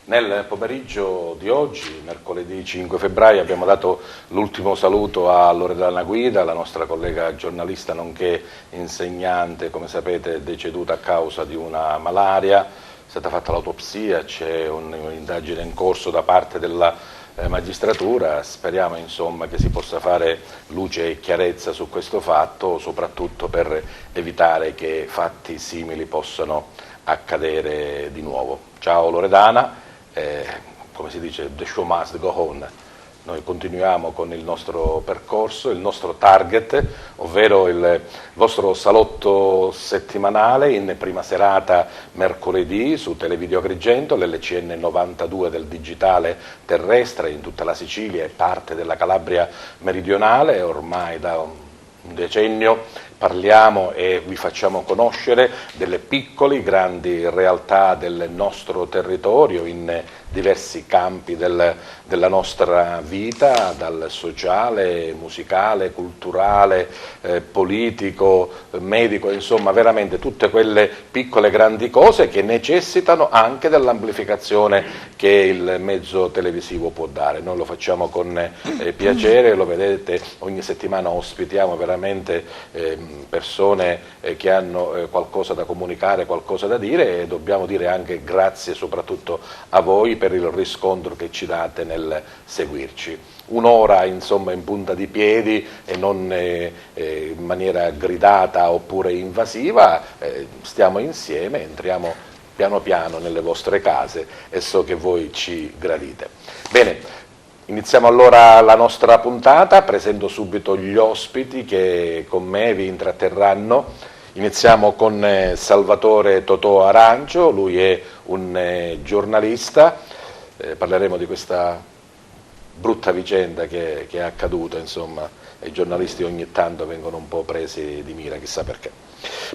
Nel pomeriggio di oggi, mercoledì 5 febbraio, abbiamo dato l'ultimo saluto a Loredana Guida, la nostra collega giornalista nonché insegnante, come sapete, deceduta a causa di una malaria. È stata fatta l'autopsia, c'è un'indagine in corso da parte della magistratura, speriamo insomma che si possa fare luce e chiarezza su questo fatto, soprattutto per evitare che fatti simili possano accadere di nuovo. Ciao Loredana. Come si dice, the show must go on. Noi continuiamo con il nostro percorso, il nostro target, ovvero il vostro salotto settimanale in prima serata mercoledì su Televideo Agrigento, l'LCN 92 del digitale terrestre in tutta la Sicilia e parte della Calabria meridionale. Ormai da un decennio parliamo e vi facciamo conoscere delle piccole, grandi realtà del nostro territorio in diversi campi della nostra vita, dal sociale, musicale, culturale, politico, medico, insomma veramente tutte quelle piccole grandi cose che necessitano anche dell'amplificazione che il mezzo televisivo può dare. Noi lo facciamo con piacere, lo vedete, ogni settimana ospitiamo veramente persone che hanno qualcosa da comunicare, qualcosa da dire, e dobbiamo dire anche grazie soprattutto a voi per il riscontro che ci date nel seguirci. Un'ora insomma in punta di piedi e non in maniera gridata oppure invasiva, stiamo insieme, entriamo piano piano nelle vostre case e so che voi ci gradite. Bene. Iniziamo allora la nostra puntata, presento subito gli ospiti che con me vi intratterranno. Iniziamo con Salvatore Totò Arancio, lui è un giornalista, parleremo di questa brutta vicenda che è accaduta, insomma, i giornalisti ogni tanto vengono un po' presi di mira, chissà perché.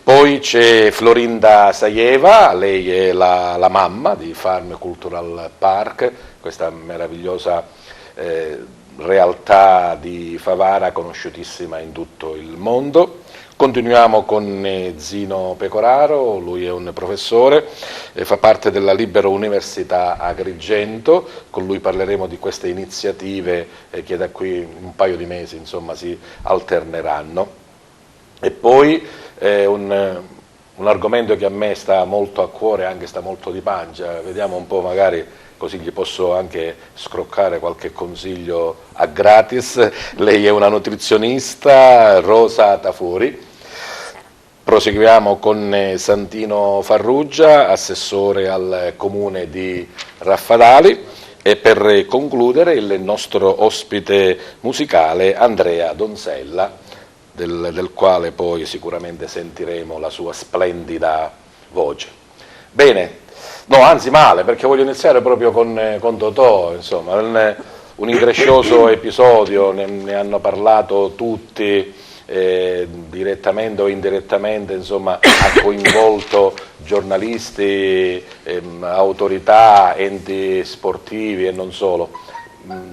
Poi c'è Florinda Sajeva, lei è la mamma di Farm Cultural Park, questa meravigliosa realtà di Favara conosciutissima in tutto il mondo. Continuiamo con Zino Pecoraro, lui è un professore, fa parte della Libera Università Agrigento, con lui parleremo di queste iniziative che da qui un paio di mesi insomma si alterneranno. E poi un argomento che a me sta molto a cuore, anche sta molto di pancia, vediamo un po', magari così gli posso anche scroccare qualche consiglio a gratis. Lei è una nutrizionista, Rosa Tafuri. Proseguiamo con Santino Farrugia, assessore al comune di Raffadali, e per concludere il nostro ospite musicale Andrea Donzella, del quale poi sicuramente sentiremo la sua splendida voce. Bene. No, anzi male, perché voglio iniziare proprio con Totò, insomma, un increscioso episodio, ne hanno parlato tutti, direttamente o indirettamente, insomma, ha coinvolto giornalisti, autorità, enti sportivi e non solo.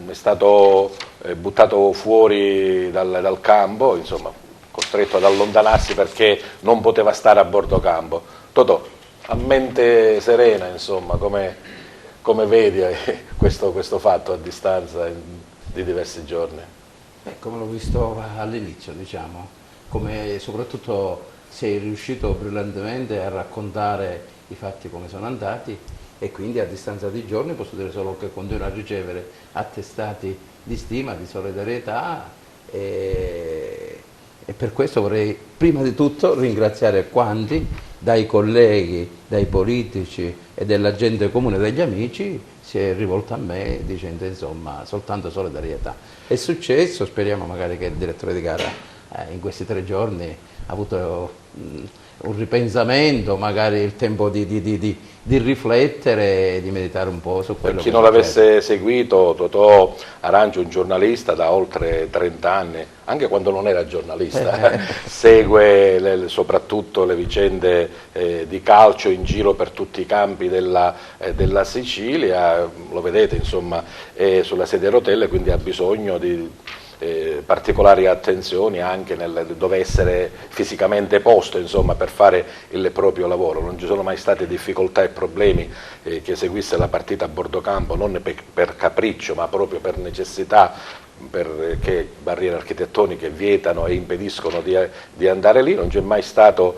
È stato buttato fuori dal campo, insomma, costretto ad allontanarsi perché non poteva stare a bordo campo. Totò, a mente serena, insomma, come vedi questo fatto a distanza di diversi giorni? Come l'ho visto all'inizio, diciamo, come soprattutto sei riuscito brillantemente a raccontare i fatti come sono andati, e quindi a distanza di giorni posso dire solo che continuo a ricevere attestati di stima, di solidarietà, e per questo vorrei prima di tutto ringraziare quanti, dai colleghi, dai politici e della gente comune, dagli amici, si è rivolto a me dicendo insomma soltanto solidarietà. È successo, speriamo magari che il direttore di gara in questi 3 giorni ha avuto un ripensamento, magari il tempo di riflettere e di meditare un po' su quello. Per chi non l'avesse seguito, Totò Arancio, un giornalista da oltre 30 anni, anche quando non era giornalista, segue soprattutto le vicende di calcio in giro per tutti i campi della Sicilia, lo vedete insomma, è sulla sedia a rotelle, quindi ha bisogno di particolari attenzioni anche dove essere fisicamente posto, insomma, per fare il proprio lavoro. Non ci sono mai state difficoltà e problemi che seguisse la partita a bordo campo, non per capriccio ma proprio per necessità, perché barriere architettoniche vietano e impediscono di andare lì. Non c'è mai stato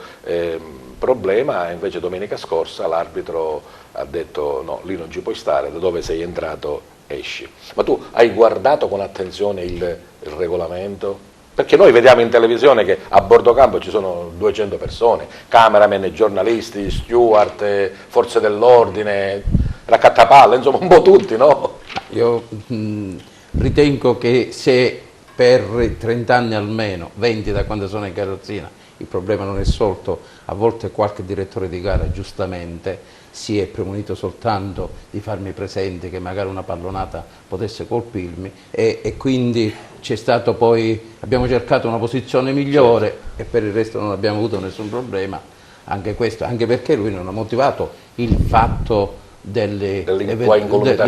problema, invece domenica scorsa l'arbitro ha detto no, lì non ci puoi stare, da dove sei entrato esci. Ma tu hai guardato con attenzione il regolamento? Perché noi vediamo in televisione che a bordo campo ci sono 200 persone, cameraman, giornalisti, steward, forze dell'ordine, raccattapalle, insomma un po' tutti, no? Io ritengo che se per 30 anni almeno, 20 da quando sono in carrozzina, il problema non è sorto, a volte qualche direttore di gara giustamente si è premunito soltanto di farmi presente che magari una pallonata potesse colpirmi e quindi c'è stato poi, abbiamo cercato una posizione migliore, certo, e per il resto non abbiamo avuto nessun problema, anche questo, anche perché lui non ha motivato il fatto dell'incolumità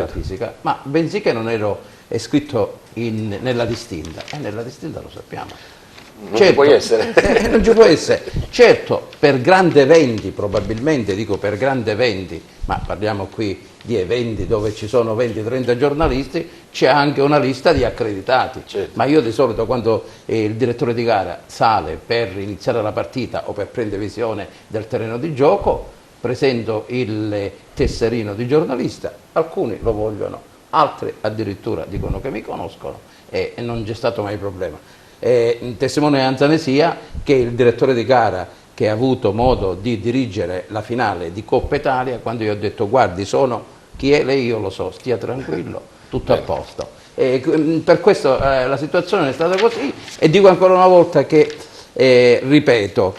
fisica, ma bensì che non ero iscritto nella distinta, e nella distinta lo sappiamo. Non ci puoi essere. Non ci può essere. Certo, per grandi eventi, probabilmente dico per grandi eventi, ma parliamo qui di eventi dove ci sono 20-30 giornalisti, c'è anche una lista di accreditati. Certo. Ma io di solito quando il direttore di gara sale per iniziare la partita o per prendere visione del terreno di gioco, presento il tesserino di giornalista, alcuni lo vogliono, altri addirittura dicono che mi conoscono e non c'è stato mai problema. Testimonianza ne sia che il direttore di gara che ha avuto modo di dirigere la finale di Coppa Italia, quando io ho detto guardi sono chi è lei, io lo so, stia tranquillo, tutto a posto. Per questo la situazione è stata così e dico ancora una volta che, ripeto,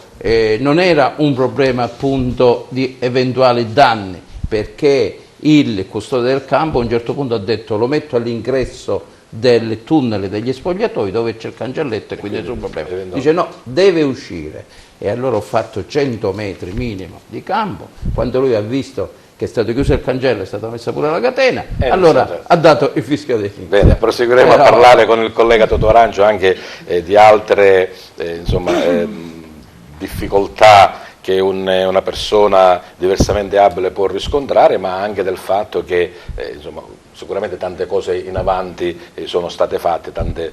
non era un problema appunto di eventuali danni, perché il custode del campo a un certo punto ha detto lo metto all'ingresso del tunnel degli spogliatoi dove c'è il cancelletto e quindi nessun problema. Dice no, deve uscire. E allora ho fatto 100 metri minimo di campo, quando lui ha visto che è stato chiuso il cancello, è stata messa pure la catena, allora ha dato il fischio dei finti. Bene, proseguiremo a parlare con il collega Totò Arancio anche di altre difficoltà che una persona diversamente abile può riscontrare, ma anche del fatto che sicuramente tante cose in avanti sono state fatte, tante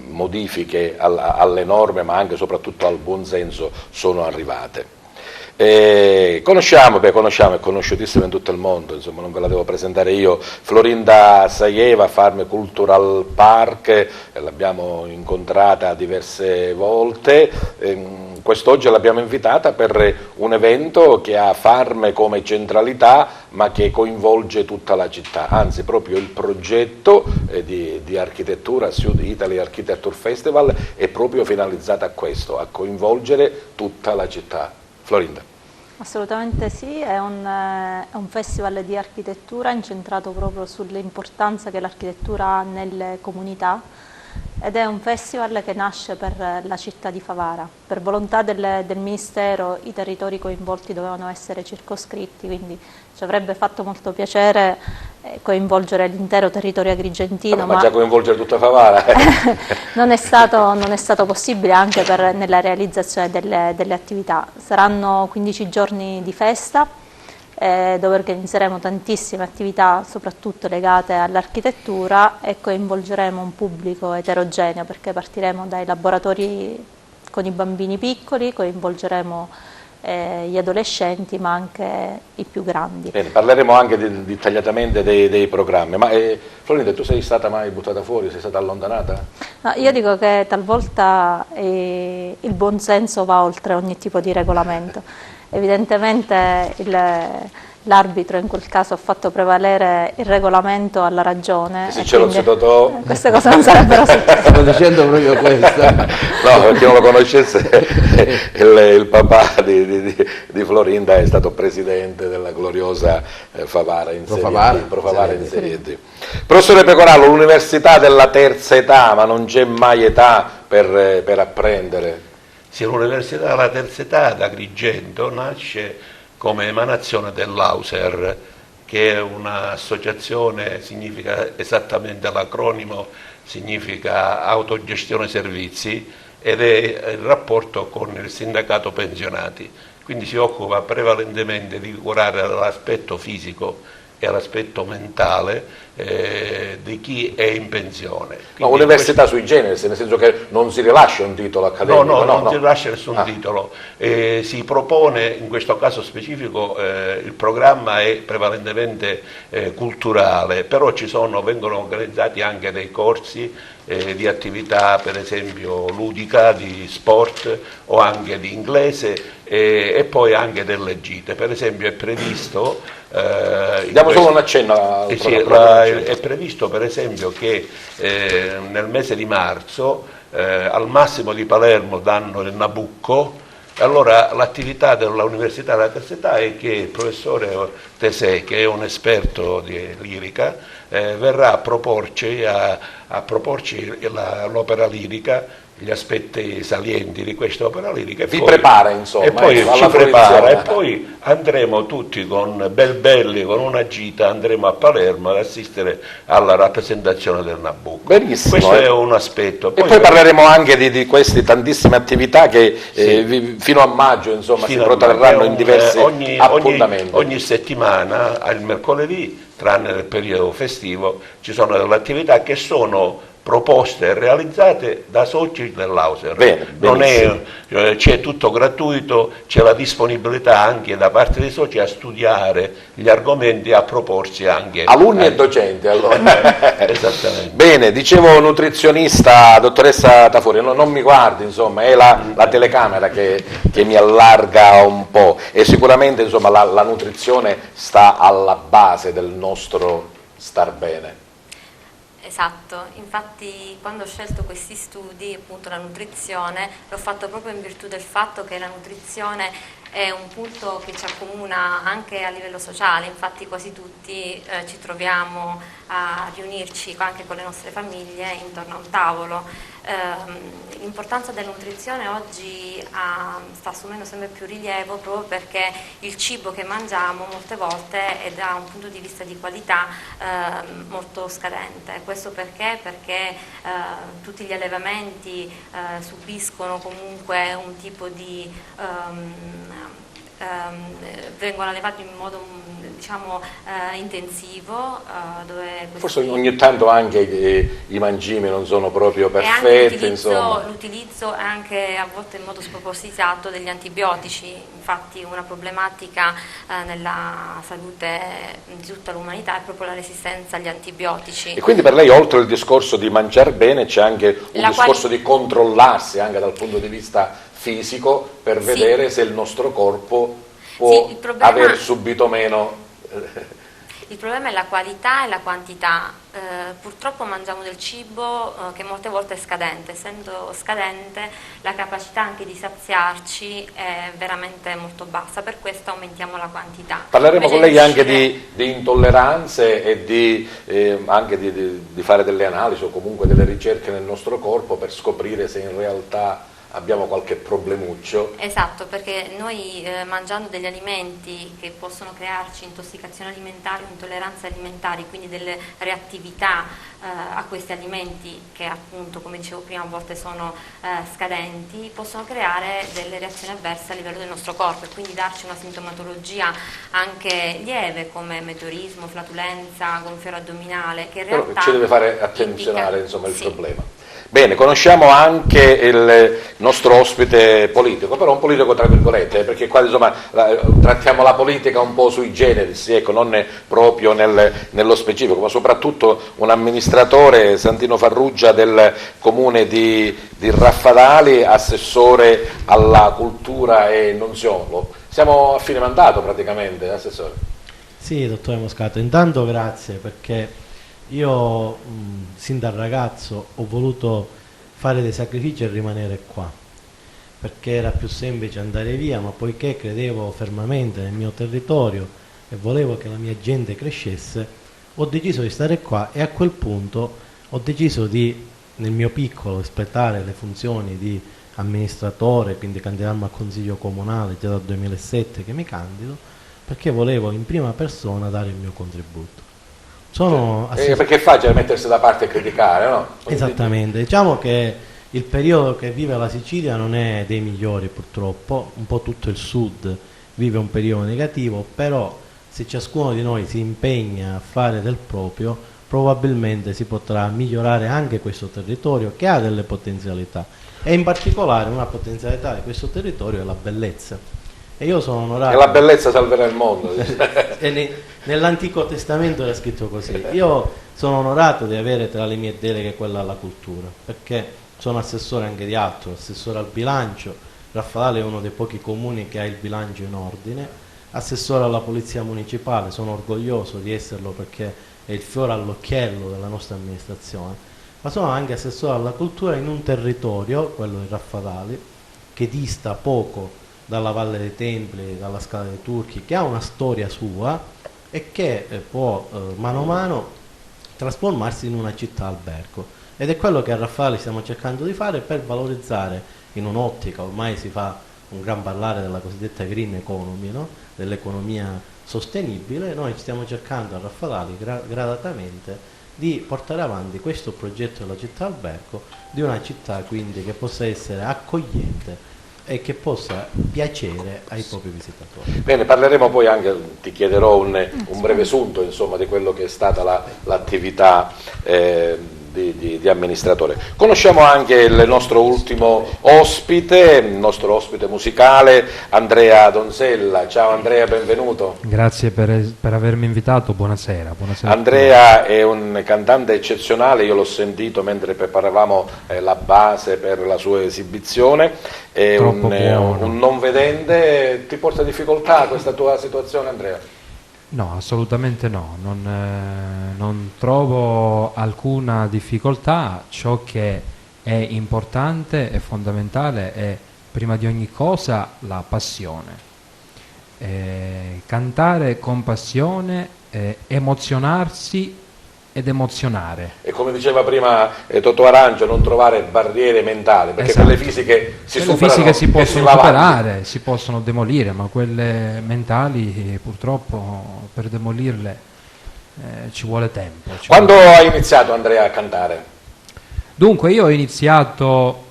modifiche alle norme, ma anche e soprattutto al buonsenso sono arrivate. Conosciamo, è conosciutissima in tutto il mondo, insomma non ve la devo presentare io, Florinda Sajeva, Farm Cultural Park, l'abbiamo incontrata diverse volte. Quest'oggi l'abbiamo invitata per un evento che ha Farm come centralità ma che coinvolge tutta la città, anzi proprio il progetto di architettura Sud Italy Architecture Festival è proprio finalizzato a questo, a coinvolgere tutta la città. Florinda. Assolutamente sì, è un festival di architettura incentrato proprio sull'importanza che l'architettura ha nelle comunità ed è un festival che nasce per la città di Favara. Per volontà del Ministero i territori coinvolti dovevano essere circoscritti, quindi ci avrebbe fatto molto piacere coinvolgere l'intero territorio agrigentino. Ma già coinvolgere tutta Favara? non è stato possibile anche nella realizzazione delle attività. Saranno 15 giorni di festa dove organizzeremo tantissime attività, soprattutto legate all'architettura, e coinvolgeremo un pubblico eterogeneo perché partiremo dai laboratori con i bambini piccoli, coinvolgeremo gli adolescenti ma anche i più grandi. Bene, parleremo anche dettagliatamente dei programmi, ma Florinda, tu sei stata mai buttata fuori, sei stata allontanata? No, io dico che talvolta il buonsenso va oltre ogni tipo di regolamento. Evidentemente l'arbitro in quel caso ha fatto prevalere il regolamento alla ragione. Se ce l'ho citato... Queste cose non sarebbero successe. Stavo dicendo proprio questo. No, per chi non lo conoscesse, il papà di Florinda è stato presidente della gloriosa Favara in Serie D. Professore Pecoraro, l'università della terza età, ma non c'è mai età per apprendere? Sì, l'università della terza età ad Agrigento nasce come emanazione dell'Auser, che è un'associazione, significa esattamente l'acronimo significa autogestione servizi, ed è il rapporto con il sindacato pensionati, quindi si occupa prevalentemente di curare l'aspetto fisico e l'aspetto mentale di chi è in pensione. No, università sui generis, nel senso che non si rilascia un titolo accademico? No, non si rilascia nessun titolo. Si propone, in questo caso specifico, il programma è prevalentemente culturale, però vengono organizzati anche dei corsi di attività, per esempio ludica, di sport o anche di inglese, e poi anche delle gite. Per esempio è previsto diamo solo un accenno al è previsto per esempio che nel mese di marzo al Massimo di Palermo danno il Nabucco. Allora l'attività dell'Università della Terza Età è che il professore Tesè, che è un esperto di lirica, verrà a proporci l'opera lirica, gli aspetti salienti di questa opera lirica. Vi prepara, insomma, e poi ci prepara, e poi andremo tutti con belli, con una gita, andremo a Palermo ad assistere alla rappresentazione del Nabucco. Benissimo. Questo è un aspetto. E poi parleremo anche di queste tantissime attività che fino a maggio, insomma, si protrarranno in diversi appuntamenti. Ogni settimana, il mercoledì, tranne nel periodo festivo, ci sono delle attività che sono proposte e realizzate da soci dell'Auser. C'è tutto gratuito, c'è la disponibilità anche da parte dei soci a studiare gli argomenti e a proporsi anche alunni e docenti, allora. Esattamente. Bene, dicevo nutrizionista, dottoressa Tafuri, non mi guardi, insomma, è la telecamera che mi allarga un po', e sicuramente, insomma, la nutrizione sta alla base del nostro star bene. Esatto, infatti quando ho scelto questi studi, appunto la nutrizione, l'ho fatto proprio in virtù del fatto che la nutrizione è un punto che ci accomuna anche a livello sociale, infatti quasi tutti ci troviamo a riunirci anche con le nostre famiglie intorno a un tavolo. L'importanza della nutrizione oggi sta assumendo sempre più rilievo, proprio perché il cibo che mangiamo molte volte è da un punto di vista di qualità molto scadente. Questo perché tutti gli allevamenti subiscono comunque un tipo di vengono allevati in modo intensivo, dove forse ogni tanto anche i mangimi non sono proprio perfetti, insomma. L'utilizzo è anche a volte in modo spropositato degli antibiotici, infatti una problematica nella salute di tutta l'umanità è proprio la resistenza agli antibiotici. E quindi per lei, oltre il discorso di mangiare bene, c'è anche un discorso di controllarsi anche dal punto di vista fisico, per vedere se il nostro corpo può aver subito meno. Il problema è la qualità e la quantità. Purtroppo mangiamo del cibo che molte volte è scadente. Essendo scadente, la capacità anche di saziarci è veramente molto bassa, per questo aumentiamo la quantità. Parleremo con lei anche di intolleranze e anche di fare delle analisi o comunque delle ricerche nel nostro corpo per scoprire se in realtà abbiamo qualche problemuccio. Esatto, perché noi mangiando degli alimenti che possono crearci intossicazioni alimentari o intolleranze alimentari, quindi delle reattività a questi alimenti che appunto, come dicevo prima, a volte sono scadenti, possono creare delle reazioni avverse a livello del nostro corpo e quindi darci una sintomatologia anche lieve come meteorismo, flatulenza, gonfiore addominale, che in realtà però ci deve fare attenzionare insomma il problema. Bene, conosciamo anche il nostro ospite politico, però un politico tra virgolette, perché qua insomma trattiamo la politica un po' sui generis, ecco, non proprio nello specifico, ma soprattutto un amministratore, Santino Farrugia, del comune di Raffadali, assessore alla cultura e non solo. Siamo a fine mandato praticamente, assessore. Sì, dottore Moscato, intanto grazie, perché io sin da ragazzo ho voluto fare dei sacrifici e rimanere qua, perché era più semplice andare via, ma poiché credevo fermamente nel mio territorio e volevo che la mia gente crescesse, ho deciso di stare qua e a quel punto ho deciso di, nel mio piccolo, espletare le funzioni di amministratore, quindi candidarmi al consiglio comunale già dal 2007 che mi candido, perché volevo in prima persona dare il mio contributo. Perché è facile mettersi da parte e criticare, no? Esattamente, diciamo che il periodo che vive la Sicilia non è dei migliori purtroppo, un po' tutto il sud vive un periodo negativo, però se ciascuno di noi si impegna a fare del proprio, probabilmente si potrà migliorare anche questo territorio che ha delle potenzialità, e in particolare una potenzialità di questo territorio è la bellezza. E io sono onorato. E la bellezza salverà il mondo. Nell'Antico Testamento era scritto così. Io sono onorato di avere tra le mie deleghe quella alla cultura, perché sono assessore anche di altro, assessore al bilancio. Raffadali è uno dei pochi comuni che ha il bilancio in ordine, assessore alla polizia municipale, sono orgoglioso di esserlo perché è il fiore all'occhiello della nostra amministrazione, ma sono anche assessore alla cultura in un territorio, quello di Raffadali, che dista poco dalla Valle dei Templi, dalla Scala dei Turchi, che ha una storia sua e che può mano a mano trasformarsi in una città albergo. Ed è quello che a Raffadali stiamo cercando di fare per valorizzare in un'ottica, ormai si fa un gran parlare della cosiddetta green economy, no? Dell'economia sostenibile. Noi stiamo cercando a Raffadali gradatamente di portare avanti questo progetto della città albergo, di una città quindi che possa essere accogliente e che possa piacere ai propri visitatori. Bene, parleremo poi anche, ti chiederò un breve sunto, insomma, di quello che è stata l'attività di amministratore. Conosciamo anche il nostro ultimo ospite, il nostro ospite musicale, Andrea Donzella. Ciao Andrea, benvenuto. Grazie per avermi invitato, buonasera. Andrea è un cantante eccezionale, io l'ho sentito mentre preparavamo la base per la sua esibizione, è un non vedente. Ti porta difficoltà questa tua situazione, Andrea? No, assolutamente no, non trovo alcuna difficoltà. Ciò che è importante e fondamentale è prima di ogni cosa la passione. Cantare con passione, emozionarsi ed emozionare. E come diceva prima Totò Arancio, non trovare barriere mentali, perché esatto. Quelle fisiche si superano, fisiche si possono si superare, si possono demolire, ma quelle mentali purtroppo per demolirle ci vuole tempo. Quando hai iniziato, Andrea, a cantare? Dunque io ho iniziato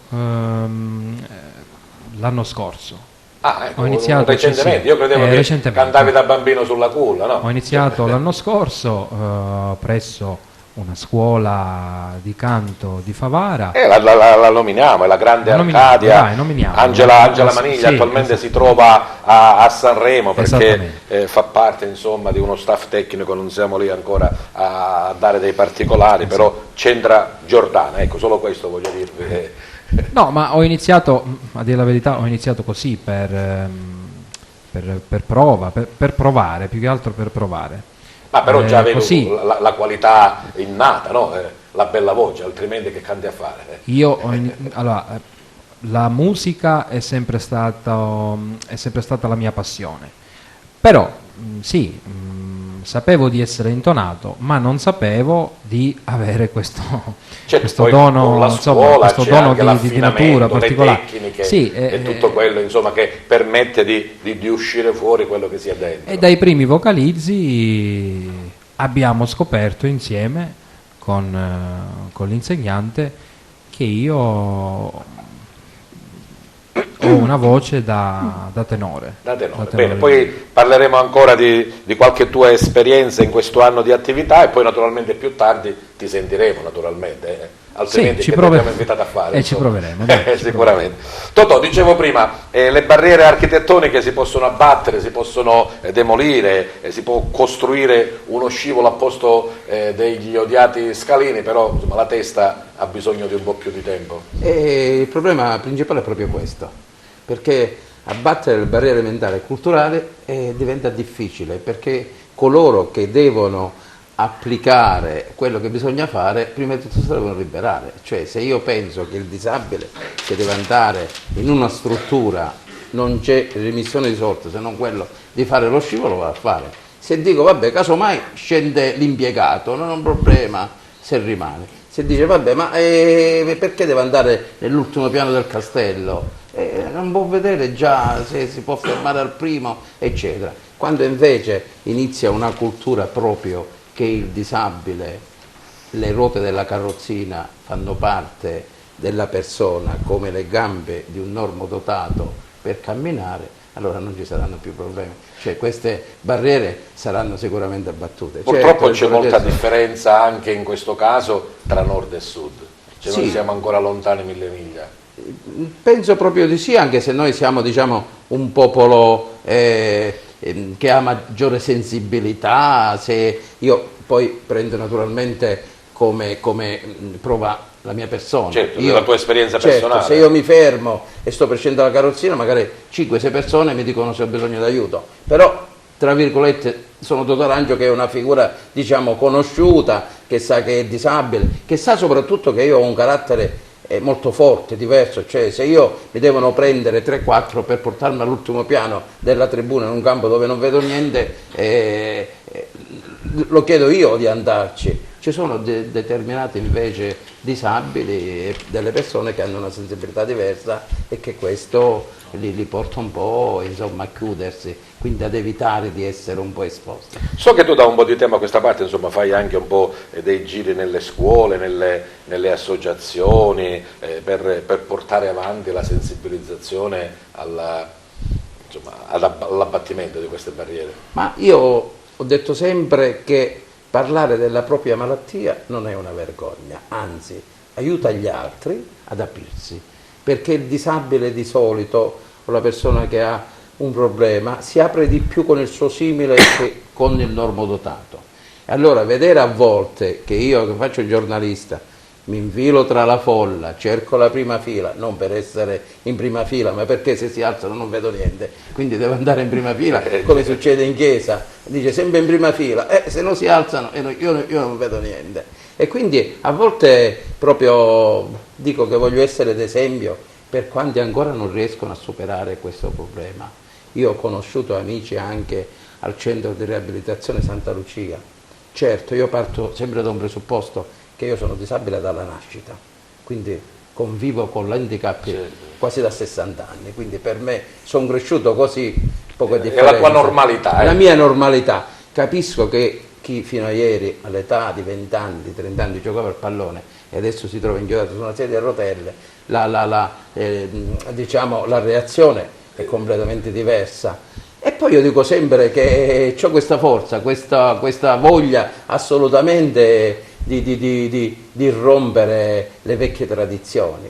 l'anno scorso. Ecco, ho iniziato recentemente, sì, io credevo che recentemente. Cantavi da bambino sulla culla, no? Ho iniziato l'anno scorso presso una scuola di canto di Favara. La nominiamo, è la grande Arcadia. Angela Maniglia, sì, attualmente si trova a Sanremo perché fa parte, insomma, di uno staff tecnico, non siamo lì ancora a dare dei particolari, però c'entra Giordana, ecco, solo questo voglio dirvi. No, ma ho iniziato, a dire la verità, ho iniziato così per provare, più che altro per provare. Ma però già avevi la qualità innata, no? La bella voce, altrimenti che canti a fare? Allora, la musica è sempre stata la mia passione, però sì, sapevo di essere intonato, ma non sapevo di avere questo dono, insomma, questo dono di natura particolare. Le tecniche, sì, e tutto quello, insomma, che permette di uscire fuori quello che si è dentro. E dai primi vocalizzi abbiamo scoperto insieme con l'insegnante che io ho una voce da tenore. Bene, poi parleremo ancora di qualche tua esperienza in questo anno di attività e poi naturalmente più tardi ti sentiremo, naturalmente, altrimenti sì, che ti abbiamo invitato a fare. Ci proveremo. Sicuramente. Totò, dicevo prima, le barriere architettoniche si possono abbattere, si possono demolire, si può costruire uno scivolo a posto degli odiati scalini, però insomma, la testa ha bisogno di un po' più di tempo. E il problema principale è proprio questo, perché abbattere le barriere mentali e culturali diventa difficile, perché coloro che devono applicare quello che bisogna fare, prima di tutto si devono liberare. Cioè, se io penso che il disabile che deve andare in una struttura non c'è remissione di sorte se non quello di fare lo scivolo, va a fare. Se dico vabbè, casomai scende l'impiegato, non è un problema se rimane. Se dice vabbè, ma perché deve andare nell'ultimo piano del castello? Non può vedere già se si può fermare al primo, eccetera. Quando invece inizia una cultura proprio che il disabile, le ruote della carrozzina fanno parte della persona come le gambe di un normodotato per camminare, allora non ci saranno più problemi, cioè queste barriere saranno sicuramente abbattute. Purtroppo Certo, c'è molta differenza anche in questo caso tra nord e sud, cioè sì, noi siamo ancora lontani 1000 miglia. penso proprio di sì, anche se noi siamo, diciamo, un popolo che ha maggiore sensibilità. Se io poi prendo naturalmente come prova la mia persona. Certo, la tua esperienza certo, personale. se io mi fermo e sto per scendere la carrozzina, magari 5-6 persone mi dicono se ho bisogno d'aiuto, però tra virgolette sono Totò che è una figura, diciamo, conosciuta, che sa che è disabile, che sa soprattutto che io ho un carattere molto forte, diverso, cioè se io mi devono prendere 3-4 per portarmi all'ultimo piano della tribuna in un campo dove non vedo niente, lo chiedo io di andarci. Ci sono determinati invece disabili e delle persone che hanno una sensibilità diversa e che questo li porta un po', insomma, a chiudersi, quindi ad evitare di essere un po' esposti. So che tu da un po' di tempo a questa parte, insomma, fai anche un po' dei giri nelle scuole, nelle associazioni, per portare avanti la sensibilizzazione all'abbattimento di queste barriere. Ma io ho detto sempre che parlare della propria malattia non è una vergogna, anzi aiuta gli altri ad aprirsi, perché il disabile di solito, o la persona che ha un problema, si apre di più con il suo simile che con il normodotato. E allora vedere a volte che io, che faccio il giornalista, mi infilo tra la folla, cerco la prima fila, non per essere in prima fila, ma perché se si alzano non vedo niente, quindi devo andare in prima fila, come succede in chiesa, dice sempre in prima fila, se non si alzano io non vedo niente. E quindi a volte proprio dico che voglio essere d'esempio per quanti ancora non riescono a superare questo problema. Io ho conosciuto amici anche al centro di riabilitazione Santa Lucia. Certo, io parto sempre da un presupposto che io sono disabile dalla nascita, quindi convivo con l'handicap quasi da 60 anni, quindi per me sono cresciuto così, poco differenza. È la tua normalità. La mia normalità. Capisco che chi fino a ieri all'età di 20 anni, di 30 anni giocava al pallone e adesso si trova inchiodato su una sedia a rotelle, diciamo, la reazione è completamente diversa. E poi io dico sempre che ho questa forza, questa voglia assolutamente di rompere le vecchie tradizioni.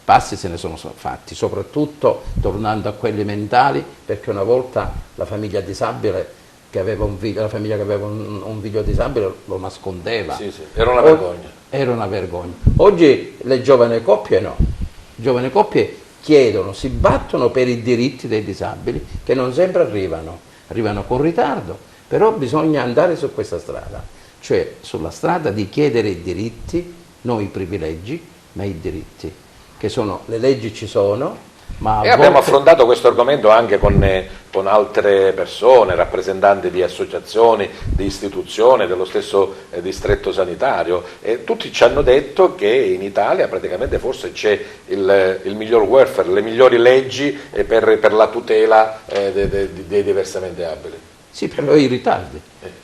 Passi se ne sono fatti, soprattutto tornando a quelli mentali, perché una volta la famiglia disabile che aveva un figlio disabile lo nascondeva. Sì, era una vergogna. Era una vergogna. Oggi le giovani coppie no. Le giovani coppie chiedono, si battono per i diritti dei disabili, che non sempre arrivano con ritardo, però bisogna andare su questa strada, cioè sulla strada di chiedere i diritti, non i privilegi, ma i diritti, che sono, le leggi ci sono, ma abbiamo affrontato questo argomento anche con altre persone, rappresentanti di associazioni, di istituzioni, dello stesso distretto sanitario, e tutti ci hanno detto che in Italia praticamente forse c'è il miglior welfare, le migliori leggi per la tutela dei diversamente abili. Sì, però i ritardi.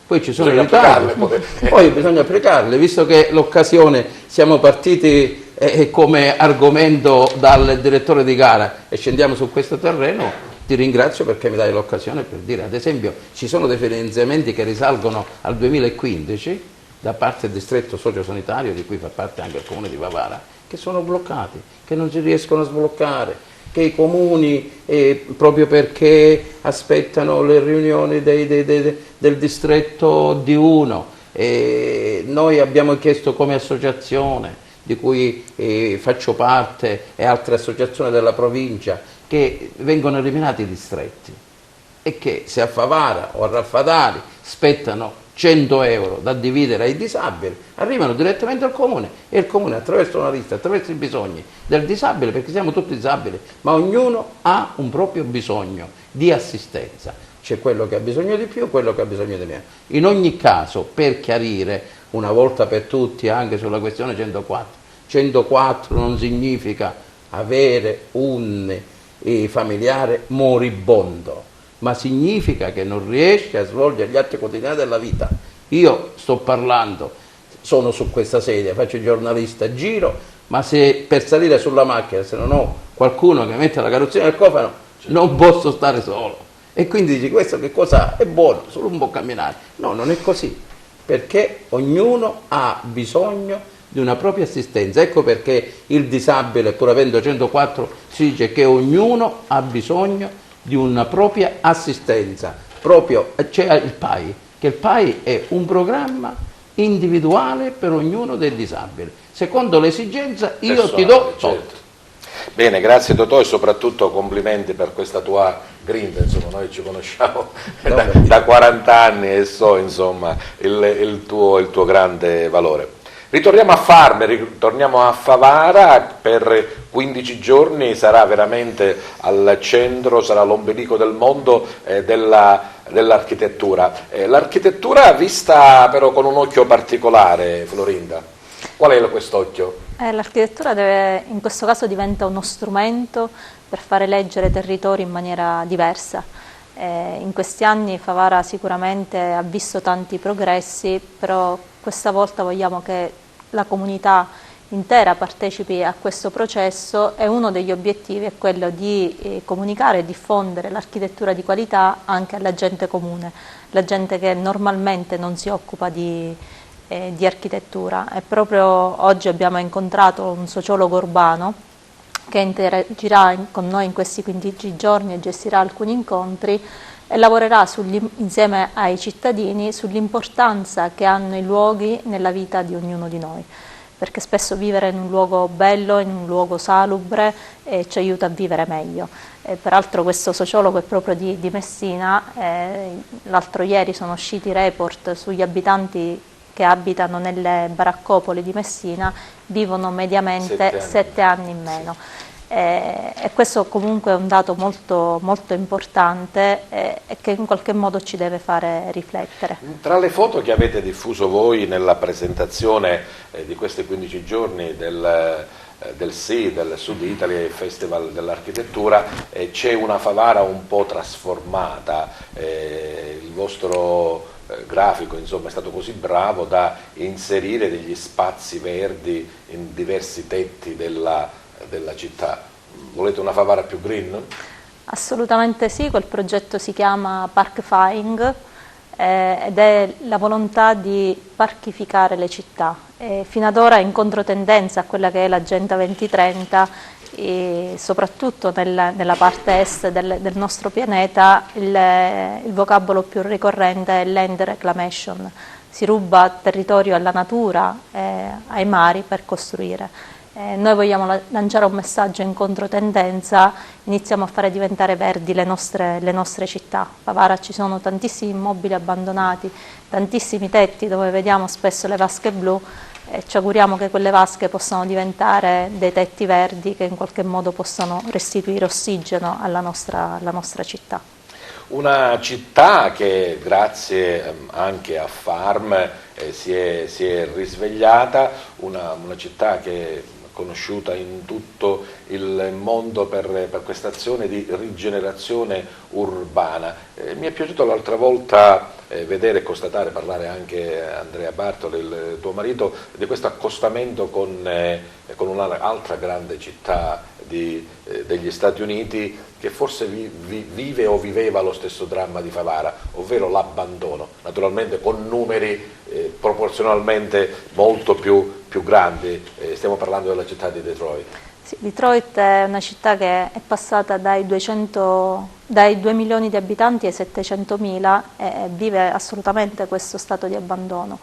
Poi ci sono i Bisogna ritardi, poi bisogna applicarle, visto che l'occasione, siamo partiti come argomento dal direttore di gara e scendiamo su questo terreno, ti ringrazio perché mi dai l'occasione per dire, ad esempio, ci sono dei finanziamenti che risalgono al 2015 da parte del distretto sociosanitario, di cui fa parte anche il comune di Favara, che sono bloccati, che non si riescono a sbloccare, che i comuni, proprio perché aspettano le riunioni del distretto di uno, noi abbiamo chiesto come associazione, di cui faccio parte, e altre associazioni della provincia, che vengono eliminati i distretti e che se a Favara o a Raffadali spettano 100 euro da dividere ai disabili, arrivano direttamente al comune e il comune, attraverso una lista, attraverso i bisogni del disabile, perché siamo tutti disabili, ma ognuno ha un proprio bisogno di assistenza. C'è quello che ha bisogno di più, quello che ha bisogno di meno. In ogni caso, per chiarire una volta per tutti anche sulla questione 104 non significa avere un familiare moribondo, ma significa che non riesce a svolgere gli atti quotidiani della vita, Io sto parlando, sono su questa sedia, faccio il giornalista, giro, ma se per salire sulla macchina, se non ho qualcuno che mette la carrozzina nel cofano, non posso stare solo. E quindi dici, questo che cosa è buono, solo un po' camminare. No, non è così, perché ognuno ha bisogno di una propria assistenza. Ecco perché il disabile, pur avendo 104, si dice che ognuno ha bisogno di una propria assistenza. Proprio c'è il PAI, che il PAI è un programma individuale per ognuno dei disabili. Secondo l'esigenza io ti do tot. Certo. Bene, grazie Totò, e soprattutto complimenti per questa tua grinta, insomma noi ci conosciamo da 40 anni e so insomma il tuo grande valore. Ritorniamo a Farme, ritorniamo a Favara, per 15 giorni sarà veramente al centro, sarà l'ombelico del mondo dell'architettura. L'architettura vista però con un occhio particolare, Florinda. Qual è quest'occhio? L'architettura in questo caso diventa uno strumento per fare leggere territori in maniera diversa. In questi anni Favara sicuramente ha visto tanti progressi, però questa volta vogliamo che la comunità intera partecipi a questo processo, e uno degli obiettivi è quello di comunicare e diffondere l'architettura di qualità anche alla gente comune, la gente che normalmente non si occupa di architettura. E proprio oggi abbiamo incontrato un sociologo urbano che interagirà con noi in questi 15 giorni e gestirà alcuni incontri e lavorerà insieme ai cittadini sull'importanza che hanno i luoghi nella vita di ognuno di noi, perché spesso vivere in un luogo bello, in un luogo salubre, ci aiuta a vivere meglio. Peraltro questo sociologo è proprio di Messina, l'altro ieri sono usciti report sugli abitanti che abitano nelle baraccopoli di Messina, vivono mediamente 7 anni in meno. E questo comunque è un dato molto, molto importante e che in qualche modo ci deve fare riflettere. Tra le foto che avete diffuso voi nella presentazione di questi 15 giorni del SI, del Sud Italy Festival dell'Architettura, c'è una Favara un po' trasformata. Il vostro grafico insomma è stato così bravo da inserire degli spazi verdi in diversi tetti della città. Volete una Favara più green? Assolutamente sì, quel progetto si chiama Parkifying ed è la volontà di parchificare le città. Fino ad ora in controtendenza a quella che è l'Agenda 2030, e soprattutto nella parte est del nostro pianeta il vocabolo più ricorrente è land reclamation. Si ruba territorio alla natura, ai mari per costruire. Noi vogliamo lanciare un messaggio in controtendenza, iniziamo a fare diventare verdi le nostre città. A Favara ci sono tantissimi immobili abbandonati, tantissimi tetti dove vediamo spesso le vasche blu, e ci auguriamo che quelle vasche possano diventare dei tetti verdi che in qualche modo possano restituire ossigeno alla nostra città. Una città che grazie anche a Farm si è risvegliata, una città che conosciuta in tutto il mondo per questa azione di rigenerazione urbana. Mi è piaciuto l'altra volta vedere e constatare, parlare anche Andrea Bartoli, il tuo marito, di questo accostamento con un'altra grande città degli Stati Uniti, che forse vive o viveva lo stesso dramma di Favara, ovvero l'abbandono, naturalmente con numeri proporzionalmente molto più grandi. Stiamo parlando della città di Detroit. Sì, Detroit è una città che è passata dai 2 milioni di abitanti ai 700.000 e vive assolutamente questo stato di abbandono.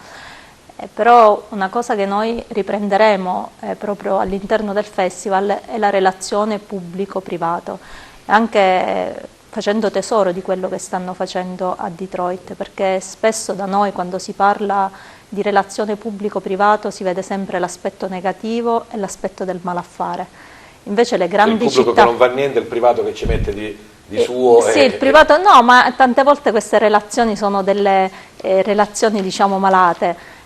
Però una cosa che noi riprenderemo proprio all'interno del festival è la relazione pubblico-privato, anche facendo tesoro di quello che stanno facendo a Detroit, perché spesso da noi quando si parla di relazione pubblico-privato si vede sempre l'aspetto negativo e l'aspetto del malaffare. Invece le grandi città... Il pubblico che non va niente, il privato che ci mette di suo... Sì, il privato no, ma tante volte queste relazioni sono delle relazioni diciamo malate.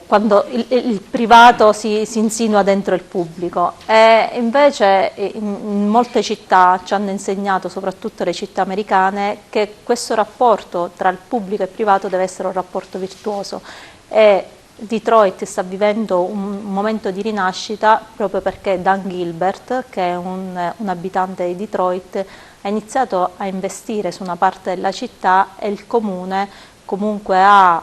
quando il privato si insinua dentro il pubblico. E invece in molte città ci hanno insegnato, soprattutto le città americane, che questo rapporto tra il pubblico e il privato deve essere un rapporto virtuoso. E Detroit sta vivendo un momento di rinascita proprio perché Dan Gilbert, che è un abitante di Detroit, ha iniziato a investire su una parte della città e il comune comunque ha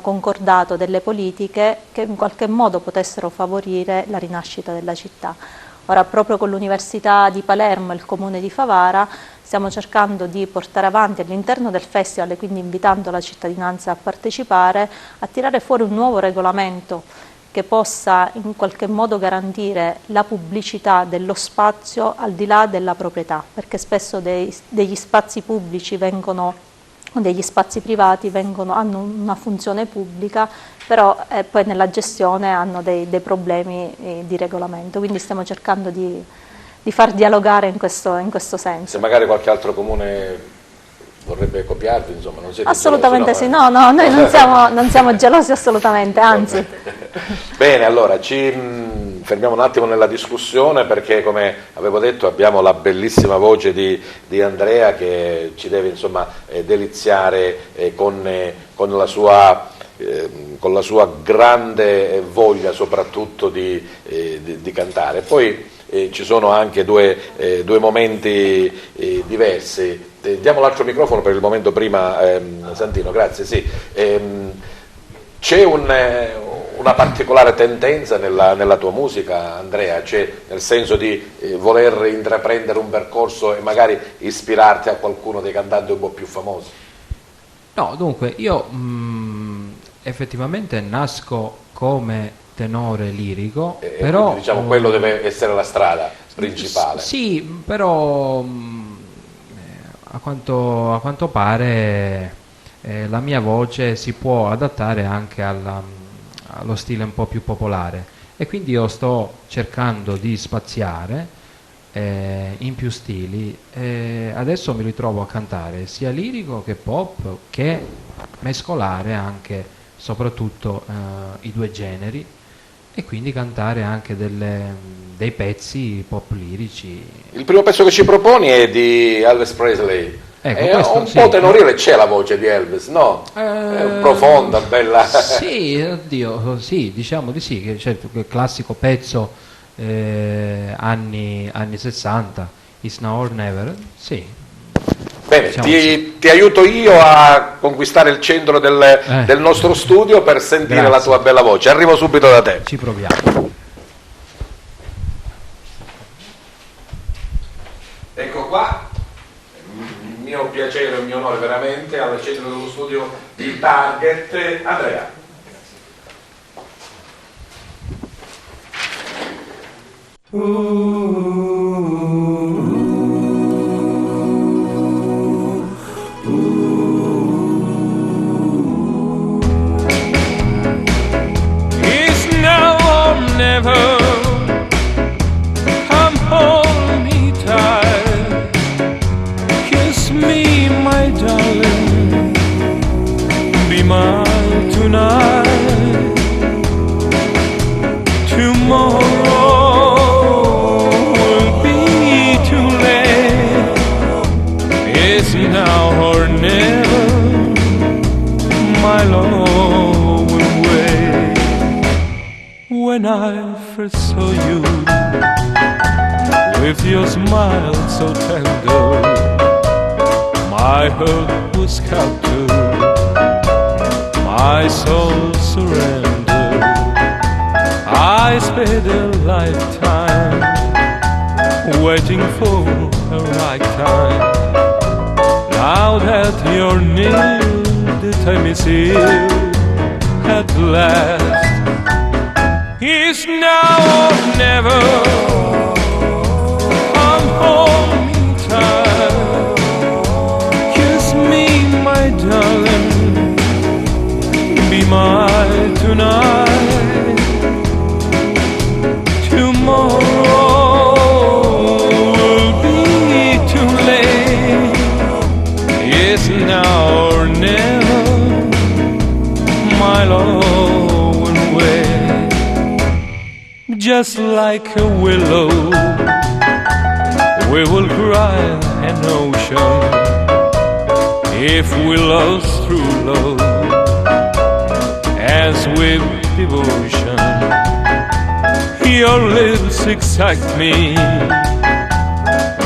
concordato delle politiche che in qualche modo potessero favorire la rinascita della città. Ora, proprio con l'Università di Palermo e il Comune di Favara stiamo cercando di portare avanti all'interno del festival, e quindi invitando la cittadinanza a partecipare, a tirare fuori un nuovo regolamento che possa in qualche modo garantire la pubblicità dello spazio al di là della proprietà, perché spesso degli spazi pubblici degli spazi privati hanno una funzione pubblica, però poi nella gestione hanno dei problemi di regolamento, quindi stiamo cercando di far dialogare in questo senso. Se magari qualche altro comune vorrebbe copiarvi, insomma, non siete assolutamente gelosi, sì, no, noi non siamo gelosi assolutamente, anzi. Bene, allora ci fermiamo un attimo nella discussione, perché come avevo detto abbiamo la bellissima voce di Andrea, che ci deve insomma deliziare con la sua grande voglia soprattutto di cantare. Poi ci sono anche due momenti diversi. Diamo l'altro microfono per il momento prima, Santino, grazie. Sì. C'è una particolare tendenza nella tua musica, Andrea, cioè nel senso di voler intraprendere un percorso e magari ispirarti a qualcuno dei cantanti un po' più famosi? No, dunque, io effettivamente nasco come tenore lirico, però quindi, diciamo, quello deve essere la strada principale. Sì, però a quanto pare la mia voce si può adattare anche allo stile un po' più popolare, e quindi io sto cercando di spaziare in più stili. Adesso mi ritrovo a cantare sia lirico che pop, che mescolare anche soprattutto i due generi, e quindi cantare anche dei pezzi pop lirici. Il primo pezzo che ci proponi è di Elvis Presley. Ecco, è un po' tenorile, c'è la voce di Elvis, no? È profonda, bella. Sì, oddio, sì, diciamo di sì, che certo, quel classico pezzo anni 60, It's Now or Never, sì. Bene, Diciamo ti aiuto io a conquistare il centro del nostro studio per sentire Grazie. la tua bella voce. Arrivo subito da te. Ci proviamo. Ecco qua, il mio piacere e il mio onore veramente al centro dello studio di Target, Andrea. It's now or never. Come hold me tight, kiss me, my darling, be mine tonight. Tomorrow will be too late. It's now or never. My love will wait. When I first saw you, with your smile so tender, my heart was captured, my soul surrendered. I spent a lifetime waiting for the right time. Now that you're near, the time is here at last. It's now or never. Come hold me tight, kiss me, my darling, be mine tonight. Tomorrow will be too late. It's now or never, my love. just like a willow. We will cry an ocean if we lost through love, as with devotion. Your lips excite me,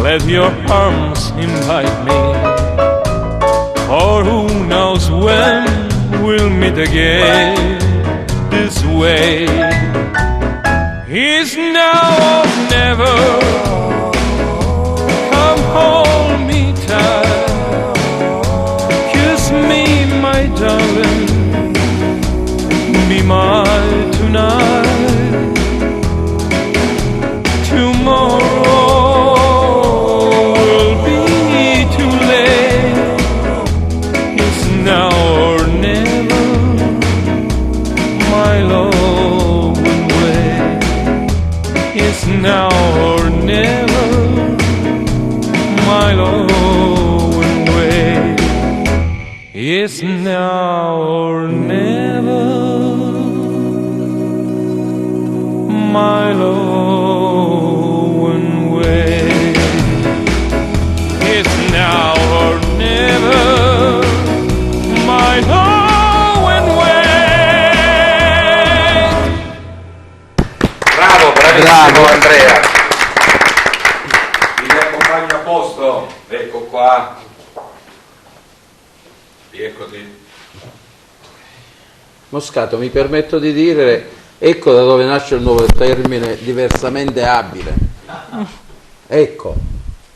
let your arms invite me, or who knows when we'll meet again this way. It's now or never, come hold me tight, kiss me my darling, be mine tonight. Tomorrow will be too late. It's now or never, my love will wait. It's now or never, my love will wait. It's now or never, my love. It's now or never, my love and wait. Bravo, bravissimo Andrea. Vi accompagno a posto, ecco qua. Rieccoti. Moscato, mi permetto di dire, ecco da dove nasce il nuovo termine diversamente abile. Ecco,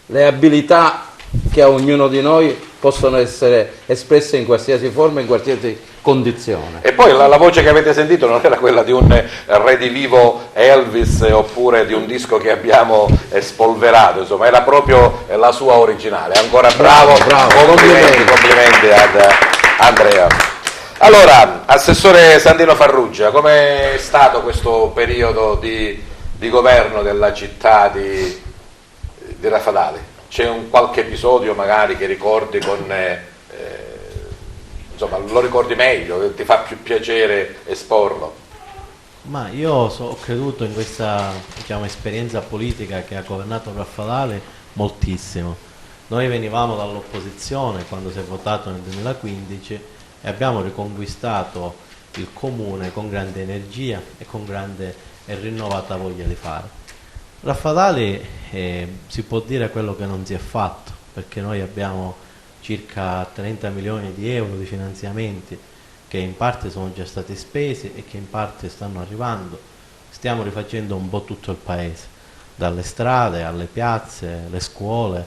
le abilità che a ognuno di noi possono essere espresse in qualsiasi forma, in qualsiasi condizione. E poi la voce che avete sentito non era quella di un redivivo Elvis oppure di un disco che abbiamo spolverato, insomma era proprio la sua originale. Ancora bravo, complimenti ad Andrea. Allora, Assessore Sandino Farrugia, com'è stato questo periodo di governo della città di Raffadali? C'è qualche episodio magari che ricordi con, insomma, lo ricordi meglio, che ti fa più piacere esporlo? Ma io ho creduto in questa, diciamo, esperienza politica che ha governato Raffadali moltissimo. Noi venivamo dall'opposizione quando si è votato nel 2015 e abbiamo riconquistato il comune con grande energia e con grande e rinnovata voglia di fare. Raffadali si può dire quello che non si è fatto, perché noi abbiamo circa 30 milioni di euro di finanziamenti che in parte sono già stati spesi e che in parte stanno arrivando. Stiamo rifacendo un po' tutto il paese, dalle strade alle piazze, le scuole,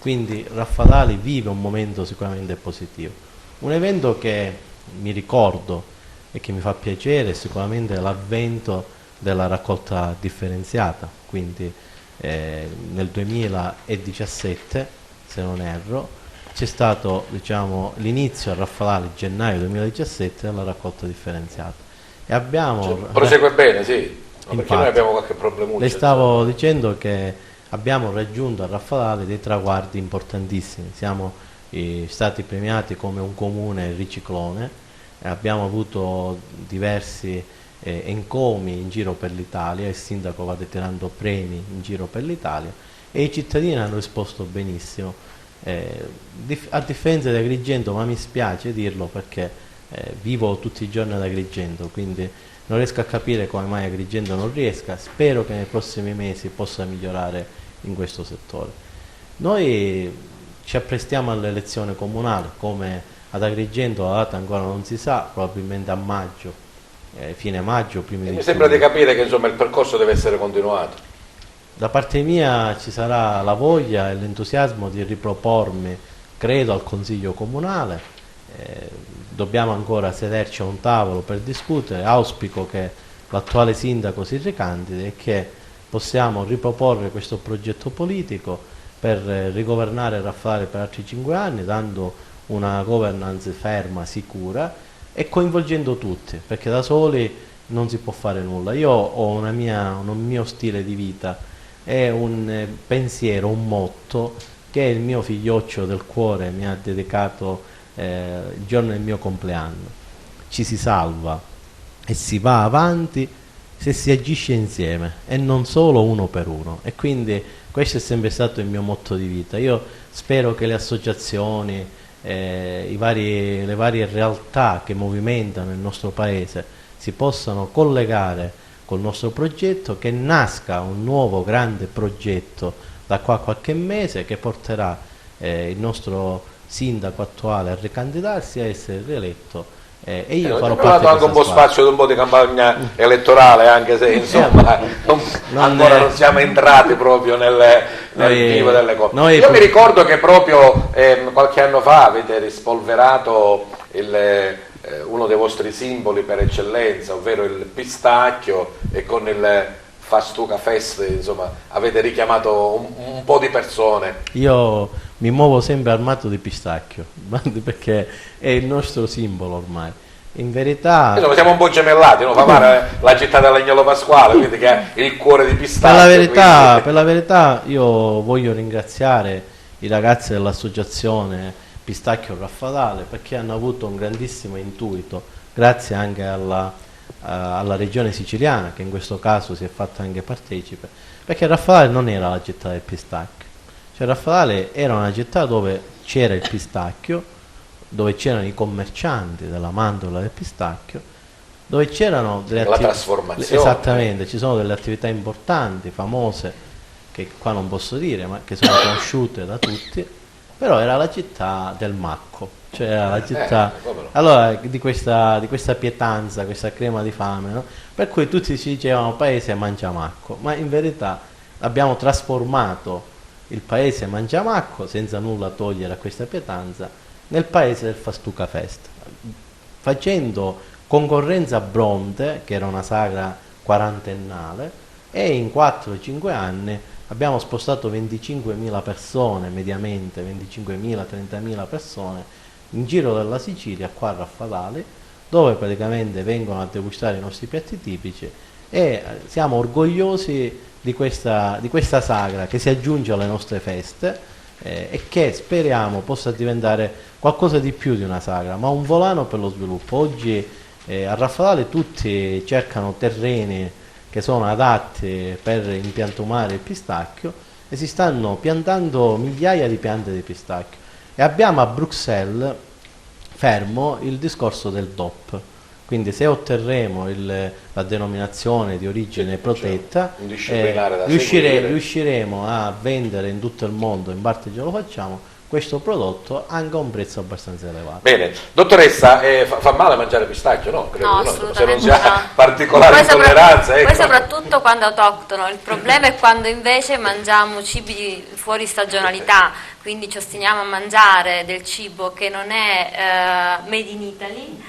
quindi Raffadali vive un momento sicuramente positivo. Un evento che mi ricordo e che mi fa piacere è sicuramente l'avvento della raccolta differenziata, quindi nel 2017, se non erro, c'è stato, diciamo, l'inizio a Raffadali, gennaio 2017, della raccolta differenziata. E abbiamo... Prosegue bene, sì, no, perché infatti, noi abbiamo qualche problemuccio. le stavo dicendo che abbiamo raggiunto a Raffadali dei traguardi importantissimi, siamo stati premiati come un comune riciclone, abbiamo avuto diversi encomi in giro per l'Italia, il sindaco va detenendo premi in giro per l'Italia e i cittadini hanno risposto benissimo, a differenza di Agrigento, ma mi spiace dirlo perché vivo tutti i giorni ad Agrigento, quindi non riesco a capire come mai Agrigento non riesca. Spero che nei prossimi mesi possa migliorare in questo settore. Noi ci apprestiamo all'elezione comunale, come ad Agrigento la data ancora non si sa, probabilmente a maggio, fine maggio, primi di Mi sembra giugno. di capire che insomma il percorso deve essere continuato. Da parte mia ci sarà la voglia e l'entusiasmo di ripropormi, credo, al Consiglio Comunale. Dobbiamo ancora sederci a un tavolo per discutere. Auspico che l'attuale sindaco si ricandidi e che possiamo riproporre questo progetto politico per rigovernare Raffadali per altri 5 anni, dando una governance ferma, sicura e coinvolgendo tutti, perché da soli non si può fare nulla. Io ho un mio stile di vita, è un pensiero, un motto che il mio figlioccio del cuore mi ha dedicato il giorno del mio compleanno. Ci si salva e si va avanti se si agisce insieme e non solo uno per uno, e quindi questo è sempre stato il mio motto di vita. Io spero che le associazioni, le varie realtà che movimentano il nostro paese si possano collegare col nostro progetto, che nasca un nuovo grande progetto da qua a qualche mese che porterà il nostro sindaco attuale a ricandidarsi, a essere rieletto, e io farò parte anche un po' spazio di un po' di campagna elettorale, anche se insomma ancora non siamo entrati proprio nel vivo delle cose. Io mi ricordo che proprio qualche anno fa avete rispolverato uno dei vostri simboli per eccellenza, ovvero il pistacchio, e con il Fastuca Fest, insomma, avete richiamato un po' di persone. Io mi muovo sempre armato di pistacchio, perché è il nostro simbolo ormai. In verità... Insomma, siamo un po' gemellati, no? Favara la città dell'Agnolo Pasquale, quindi che ha il cuore di pistacchio. Per la verità io voglio ringraziare i ragazzi dell'associazione Pistacchio Raffadale, perché hanno avuto un grandissimo intuito, grazie anche alla regione siciliana, che in questo caso si è fatta anche partecipe, perché Raffadale non era la città del pistacchio, cioè Raffadale era una città dove c'era il pistacchio, dove c'erano i commercianti della mandorla del pistacchio, dove c'erano delle attività, la trasformazione. Esattamente, ci sono delle attività importanti, famose, che qua non posso dire, ma che sono conosciute da tutti, però era la città del macco, cioè era la città allora, di questa pietanza, questa crema di fame, no? Per cui tutti ci dicevano paese mangiamacco, ma in verità abbiamo trasformato il paese mangiamacco, senza nulla togliere a questa pietanza, nel paese del Fastuca Fest, facendo concorrenza a Bronte, che era una sagra quarantennale, e in 4-5 anni abbiamo spostato 25.000 persone, mediamente 25.000-30.000 persone, in giro della Sicilia, qua a Raffadale, dove praticamente vengono a degustare i nostri piatti tipici, e siamo orgogliosi di questa sagra che si aggiunge alle nostre feste, e che speriamo possa diventare qualcosa di più di una sagra, ma un volano per lo sviluppo. Oggi a Raffadale tutti cercano terreni che sono adatti per impiantumare il pistacchio, e si stanno piantando migliaia di piante di pistacchio, e abbiamo a Bruxelles fermo il discorso del DOP, quindi se otterremo la denominazione di origine protetta, riusciremo a vendere in tutto il mondo, in parte già lo facciamo, questo prodotto anche a un prezzo abbastanza elevato. Bene, dottoressa, fa male mangiare pistacchio? No, credo no, che no, se non si ha particolare intolleranza. Poi soprattutto quando è autoctono, il problema è quando invece mangiamo cibi fuori stagionalità, quindi ci ostiniamo a mangiare del cibo che non è made in Italy,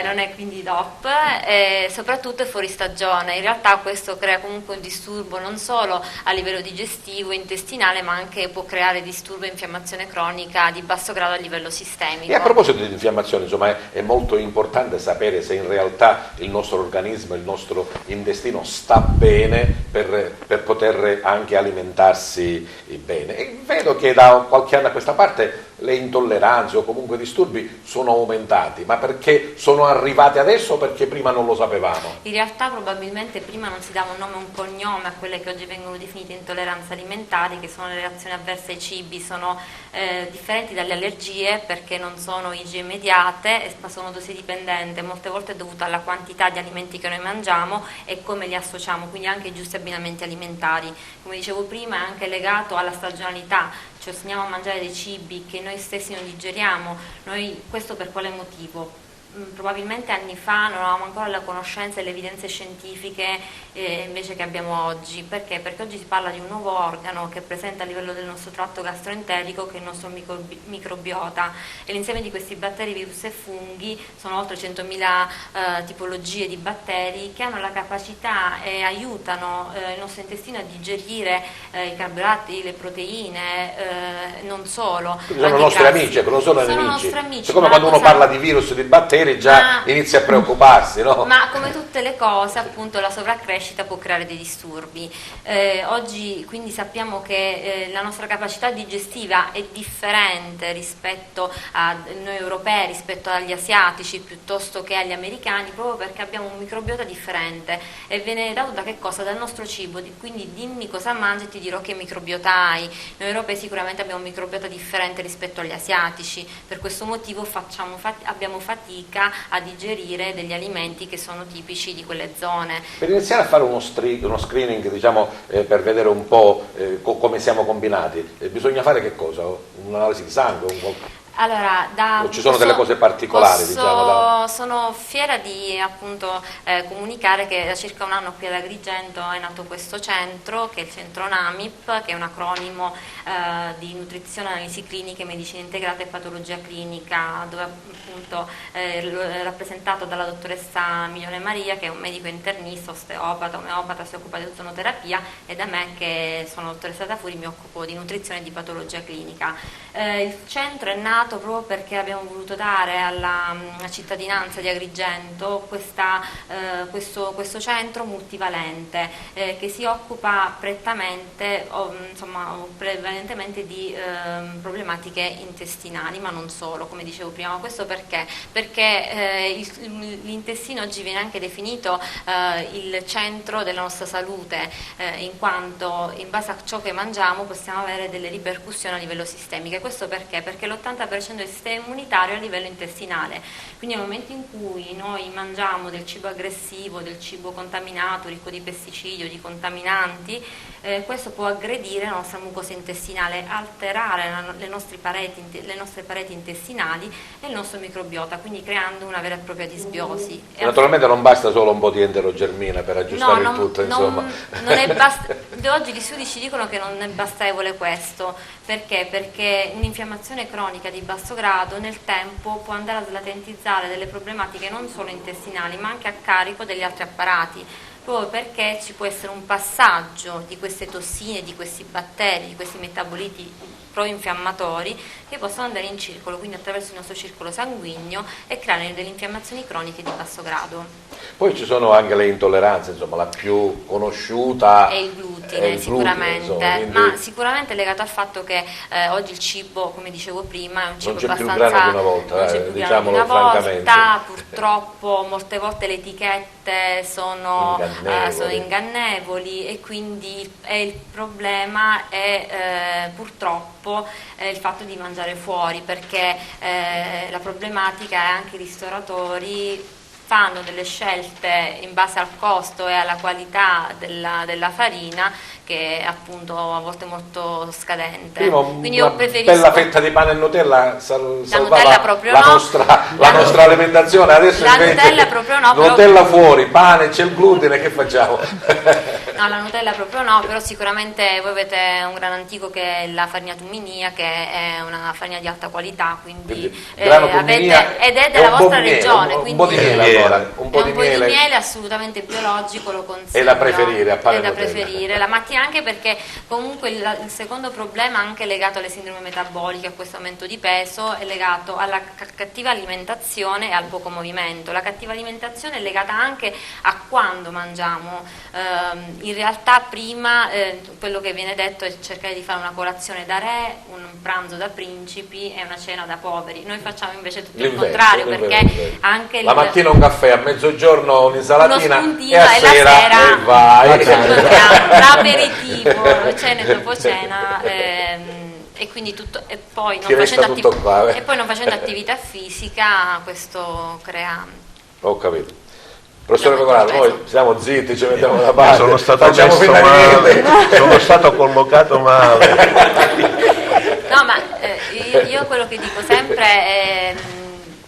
non è quindi DOP, e soprattutto è fuori stagione. In realtà questo crea comunque un disturbo non solo a livello digestivo, intestinale, ma anche può creare disturbo e infiammazione cronica di basso grado a livello sistemico. E a proposito di infiammazione, insomma, è molto importante sapere se in realtà il nostro organismo, il nostro intestino sta bene per poter anche alimentarsi bene. E vedo che da qualche anno a questa parte le intolleranze o comunque disturbi sono aumentati, ma perché sono arrivati adesso o perché prima non lo sapevamo? In realtà probabilmente prima non si dava un nome e un cognome a quelle che oggi vengono definite intolleranze alimentari, che sono le reazioni avverse ai cibi, sono differenti dalle allergie perché non sono immediate, ma sono dose dipendente, molte volte è dovuta alla quantità di alimenti che noi mangiamo e come li associamo, quindi anche i giusti abbinamenti alimentari. Come dicevo prima, è anche legato alla stagionalità, ci ostiniamo a mangiare dei cibi che noi stessi non digeriamo. Questo per quale motivo? Probabilmente anni fa non avevamo ancora la conoscenza e le evidenze scientifiche invece che abbiamo oggi. Perché? Perché oggi si parla di un nuovo organo che è presente a livello del nostro tratto gastroenterico, che è il nostro microbiota, e l'insieme di questi batteri, virus e funghi, sono oltre 100.000 tipologie di batteri che hanno la capacità e aiutano il nostro intestino a digerire i carboidrati, le proteine, non solo. Sono nostri amici, non sono nemici. Nostri amici, siccome quando uno parla di virus, di batteri, Palmieri già inizia a preoccuparsi, no? Ma come tutte le cose, appunto, la sovraccrescita può creare dei disturbi. Oggi quindi sappiamo che la nostra capacità digestiva è differente rispetto a noi europei, rispetto agli asiatici piuttosto che agli americani, proprio perché abbiamo un microbiota differente e viene dato da che cosa? Dal nostro cibo, quindi dimmi cosa mangi e ti dirò che microbiota hai. Noi europei sicuramente abbiamo un microbiota differente rispetto agli asiatici, per questo motivo abbiamo fatica a digerire degli alimenti che sono tipici di quelle zone. Per iniziare a fare uno screening, diciamo, per vedere un po' come siamo combinati, bisogna fare che cosa? Un'analisi di sangue? Allora, ci sono delle cose particolari, diciamo, sono fiera di appunto comunicare che da circa un anno qui ad Agrigento è nato questo centro, che è il centro NAMIP, che è un acronimo di nutrizione, analisi cliniche, medicina integrata e patologia clinica, dove appunto è rappresentato dalla dottoressa Milione Maria, che è un medico internista, osteopata, omeopata, si occupa di ozonoterapia, e da me, che sono dottoressa Tafuri, mi occupo di nutrizione e di patologia clinica. Il centro è nato proprio perché abbiamo voluto dare alla cittadinanza di Agrigento questo centro multivalente che si occupa prevalentemente di problematiche intestinali, ma non solo, come dicevo prima. Ma questo perché? Perché l'intestino oggi viene anche definito il centro della nostra salute, in quanto in base a ciò che mangiamo possiamo avere delle ripercussioni a livello sistemico. Questo perché? Perché l'80% del sistema immunitario è a livello intestinale, quindi nel momento in cui noi mangiamo del cibo aggressivo, del cibo contaminato, ricco di pesticidi o di contaminanti, questo può aggredire la nostra mucosa intestinale, alterare le nostre pareti intestinali e il nostro microbiota, quindi creando una vera e propria disbiosi. E naturalmente non basta solo un po' di enterogermina per aggiustare il tutto, insomma. Oggi gli studi ci dicono che non è bastevole questo. Perché? Perché un'infiammazione cronica di basso grado nel tempo può andare a slatentizzare delle problematiche non solo intestinali, ma anche a carico degli altri apparati, proprio perché ci può essere un passaggio di queste tossine, di questi batteri, di questi metaboliti pro-infiammatori che possono andare in circolo, quindi attraverso il nostro circolo sanguigno, e creare delle infiammazioni croniche di basso grado. Poi ci sono anche le intolleranze, insomma, la più conosciuta è il glutine, sicuramente, insomma, quindi... ma sicuramente legato al fatto che oggi il cibo, come dicevo prima, è un cibo non c'è abbastanza... più grano di una volta, diciamolo francamente. Purtroppo molte volte le etichette sono ingannevoli, e quindi il problema è purtroppo il fatto di mangiare fuori, perché la problematica è anche i ristoratori fanno delle scelte in base al costo e alla qualità della farina, che è appunto a volte molto scadente. Prima quindi una io preferisco bella fetta di pane e Nutella Nutella proprio la no. nostra alimentazione. Adesso la invece Nutella proprio no, Nutella fuori, pane, c'è il glutine, che facciamo? No, la Nutella proprio no, però sicuramente voi avete un gran antico che è la farina Tumminia, che è una farina di alta qualità, quindi avete, ed è della vostra regione, un po' di miele, allora, un po' di miele assolutamente biologico, lo consiglio. È da preferire, la mattina, anche perché comunque il secondo problema, anche legato alle sindrome metaboliche, a questo aumento di peso, è legato alla cattiva alimentazione e al poco movimento. La cattiva alimentazione è legata anche a quando mangiamo. In realtà prima quello che viene detto è cercare di fare una colazione da re, un pranzo da principi e una cena da poveri. Noi facciamo invece tutto il contrario, perché anche la mattina un caffè, a mezzogiorno un'insalatina e a la sera vai. L'aperitivo, cena e dopo cena, e quindi tutto, e poi non facendo attività fisica, questo crea... Ho capito. Professore Pecoraro, noi siamo zitti, ci mettiamo da parte, sono stato messo male, sono stato collocato male. No, ma io quello che dico sempre è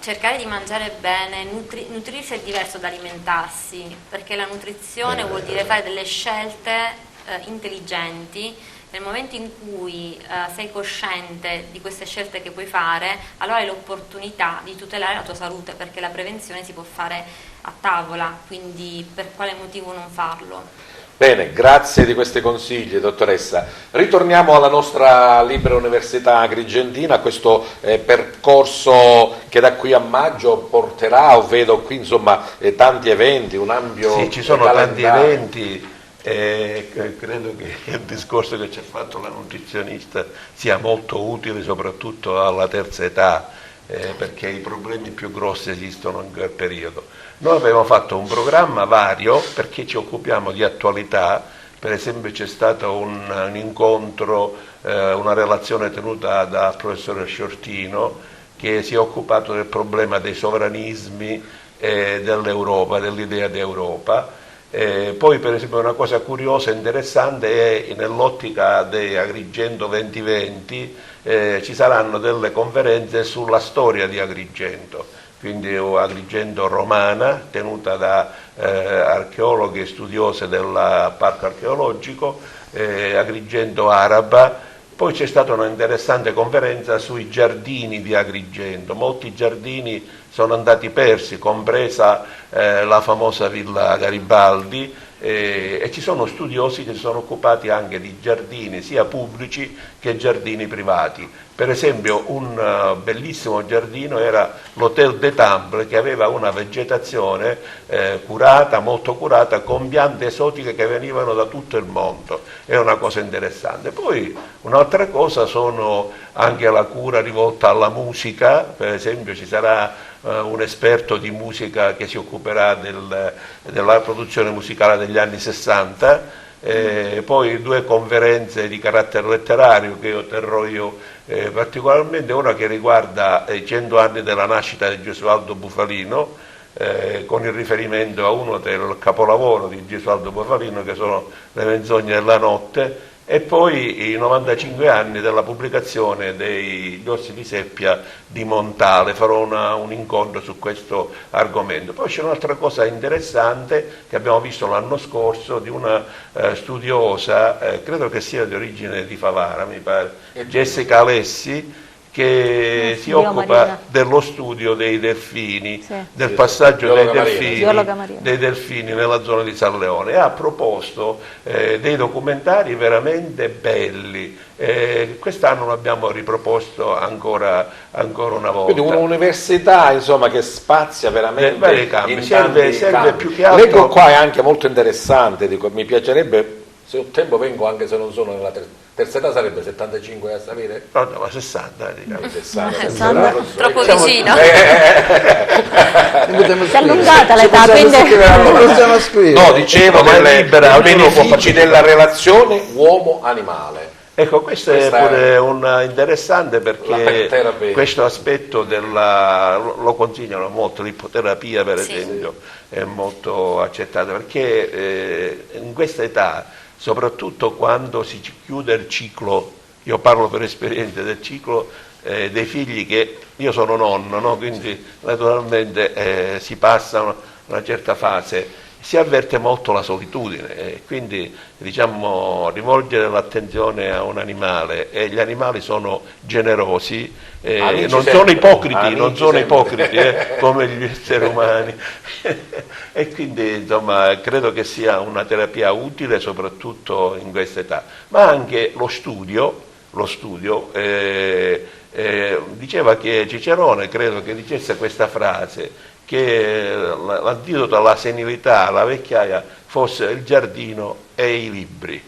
cercare di mangiare bene. Nutrirsi è diverso da alimentarsi, perché la nutrizione vuol dire fare delle scelte intelligenti. Nel momento in cui sei cosciente di queste scelte che puoi fare, allora hai l'opportunità di tutelare la tua salute, perché la prevenzione si può fare a tavola, quindi per quale motivo non farlo? Bene, grazie di questi consigli, dottoressa. Ritorniamo alla nostra Libera Università Agrigentina, a questo percorso che da qui a maggio porterà, o vedo qui insomma tanti eventi, un ampio Sì, ci sono tanti calendario. eventi. Credo che il discorso che ci ha fatto la nutrizionista sia molto utile soprattutto alla terza età, perché i problemi più grossi esistono in quel periodo. Noi abbiamo fatto un programma vario perché ci occupiamo di attualità. Per esempio c'è stato un incontro, una relazione tenuta dal professore Sciortino, che si è occupato del problema dei sovranismi dell'Europa, dell'idea di Europa. Poi per esempio una cosa curiosa e interessante è nell'ottica di Agrigento 2020 ci saranno delle conferenze sulla storia di Agrigento, quindi Agrigento romana tenuta da archeologhi e studiose del parco archeologico, Agrigento araba. Poi c'è stata una interessante conferenza sui giardini di Agrigento, molti giardini sono andati persi, compresa la famosa Villa Garibaldi, e ci sono studiosi che si sono occupati anche di giardini sia pubblici che giardini privati. Per esempio un bellissimo giardino era l'Hotel des Temples, che aveva una vegetazione curata, molto curata, con piante esotiche che venivano da tutto il mondo. È una cosa interessante. Poi un'altra cosa sono anche la cura rivolta alla musica. Per esempio ci sarà un esperto di musica che si occuperà della produzione musicale degli anni 60, poi 2 conferenze di carattere letterario che io terrò particolarmente, una che riguarda i 100 anni della nascita di Gesualdo Bufalino, con il riferimento a uno del capolavoro di Gesualdo Bufalino, che sono Le menzogne della notte, e poi i 95 anni della pubblicazione dei Dorsi di Seppia di Montale. Farò un incontro su questo argomento. Poi c'è un'altra cosa interessante che abbiamo visto l'anno scorso di una studiosa, credo che sia di origine di Favara, mi pare, Jessica Alessi, che si occupa marina. dello studio dei delfini, Sì. del passaggio Biologa marina. dei delfini nella zona di San Leone, e ha proposto dei documentari veramente belli. Quest'anno l'abbiamo riproposto ancora una volta. Quindi un'università insomma che spazia veramente vari campi. in Serve tanti campi. più che altro. Leggo qua, è anche molto interessante, dico, mi piacerebbe, se ho tempo vengo anche se non sono nella terza età, sarebbe 75 a salire? No, ma 60, diciamo. 60, Troppo Diciamo- vicino. Si è allungata l'età, quindi Non possiamo scrivere. No, dicevo Ma è dei libera, ognuno può benefici fare- della relazione uomo-animale. Ecco, questo Questa è pure un interessante, la perché pet therapy. questo aspetto lo consigliano molto, l'ipoterapia per esempio è molto accettata, perché in questa età, soprattutto quando si chiude il ciclo, io parlo per esperienza del ciclo dei figli, che io sono nonno, no? Quindi naturalmente si passa una certa fase, si avverte molto la solitudine, e quindi diciamo rivolgere l'attenzione a un animale, e gli animali sono generosi, Amici non sempre, sono ipocriti, amici non sono sempre. ipocriti come gli esseri umani e quindi insomma credo che sia una terapia utile soprattutto in questa età, ma anche lo studio diceva che Cicerone, credo che dicesse questa frase, che l'antidoto alla senilità, alla vecchiaia, fosse il giardino e i libri.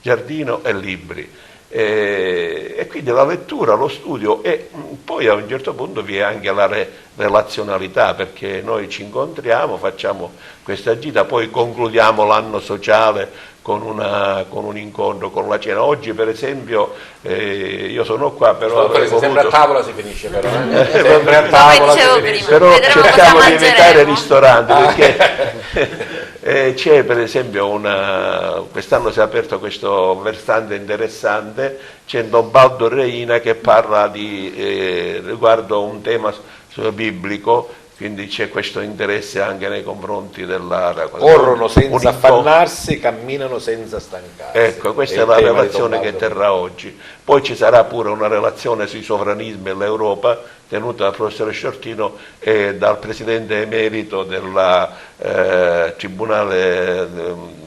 Giardino e libri. E quindi la lettura, lo studio, e poi a un certo punto vi è anche la relazionalità, perché noi ci incontriamo, facciamo questa gita, poi concludiamo l'anno sociale con un incontro, con la cena. Oggi per esempio io sono qua, però Sempre a tavola si finisce però. Sempre a Come tavola dicevo si prima. finisce. però Vedremo cerchiamo cosa di evitare mangeremo. ristoranti, perché c'è per esempio quest'anno si è aperto questo versante interessante, c'è Don Baldo Reina che parla riguardo un tema biblico, quindi c'è questo interesse anche nei confronti Corrono senza un incontro. affannarsi, camminano senza stancarsi. Ecco, questa il è la tema di relazione Don che Baldo. terrà oggi. Poi ci sarà pure una relazione sui sovranismi e l'Europa, tenuta dal professore Sciortino e dal presidente emerito del Tribunale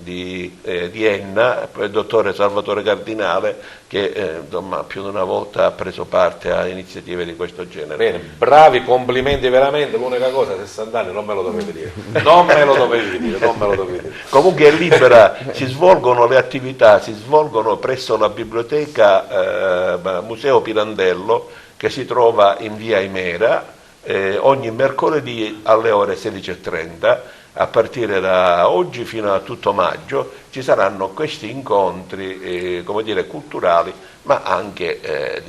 di Enna, il dottore Salvatore Cardinale, che insomma, più di una volta ha preso parte a iniziative di questo genere. Bene, bravi, complimenti veramente. L'unica cosa, 60 anni non me lo dovevi dire, non me lo dovevi dire. Comunque è libera, si svolgono le attività, si svolgono presso la biblioteca Museo Pirandello, che si trova in via Imera, ogni mercoledì alle ore 16:30. A partire da oggi fino a tutto maggio ci saranno questi incontri come dire, culturali, ma anche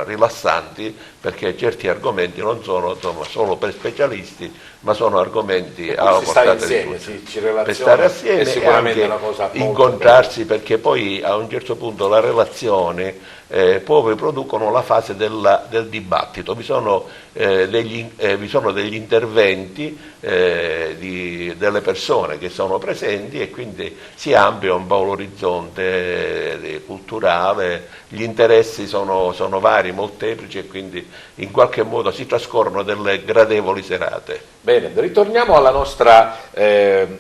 rilassanti, perché certi argomenti non sono insomma, solo per specialisti, ma sono argomenti alla portata di tutti. Per stare assieme è sicuramente e una cosa molto incontrarsi, perché poi a un certo punto la relazione poi producono la fase del dibattito. Vi sono degli interventi delle persone che sono presenti, e quindi si amplia un po' l'orizzonte culturale, gli interessi sono vari, molteplici, e quindi in qualche modo si trascorrono delle gradevoli serate. Bene, ritorniamo alla nostra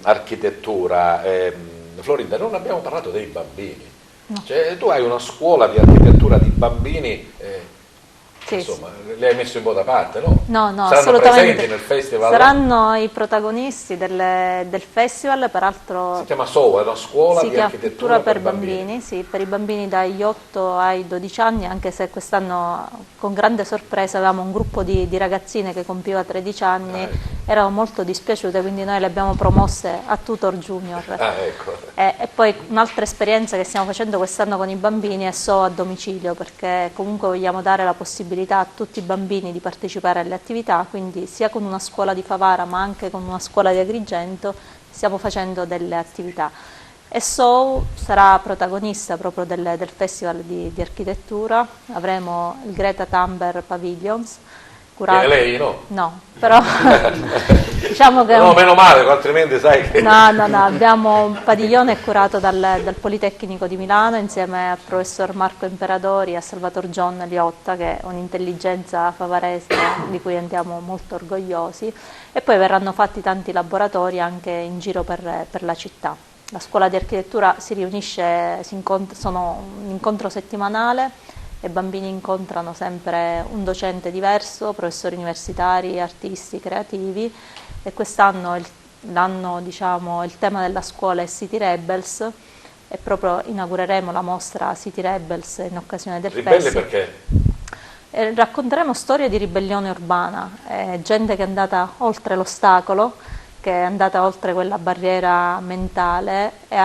architettura. Florinda, non abbiamo parlato dei bambini. No. Cioè, tu hai una scuola di architettura di bambini, Sì, insomma, le hai messo un po' da parte, no? No, Saranno assolutamente. presenti nel festival? Saranno i protagonisti del festival, peraltro. Si chiama SOA, è una scuola Si di chiama architettura per bambini, sì, per i bambini dagli 8 ai 12 anni, anche se quest'anno con grande sorpresa avevamo un gruppo di ragazzine che compiva 13 anni, erano molto dispiaciute, quindi noi le abbiamo promosse a tutor junior. Ecco. E poi un'altra esperienza che stiamo facendo quest'anno con i bambini è SOA a domicilio, perché comunque vogliamo dare la possibilità a tutti i bambini di partecipare alle attività, quindi sia con una scuola di Favara ma anche con una scuola di Agrigento stiamo facendo delle attività. E SOA sarà protagonista proprio del festival di architettura. Avremo il Greta Thunberg Pavilions. Viene lei, no? No, però diciamo che... No, meno male, altrimenti sai che... No, abbiamo un padiglione curato dal Politecnico di Milano insieme al professor Marco Imperadori e a Salvatore John Liotta, che è un'intelligenza favarese di cui andiamo molto orgogliosi, e poi verranno fatti tanti laboratori anche in giro per la città. La scuola di architettura si riunisce, sono un incontro settimanale, i bambini incontrano sempre un docente diverso, professori universitari, artisti, creativi, e quest'anno il tema della scuola è City Rebels, e proprio inaugureremo la mostra City Rebels in occasione del Ribelle festival. perché? Racconteremo storie di ribellione urbana, gente che è andata oltre l'ostacolo, che è andata oltre quella barriera mentale e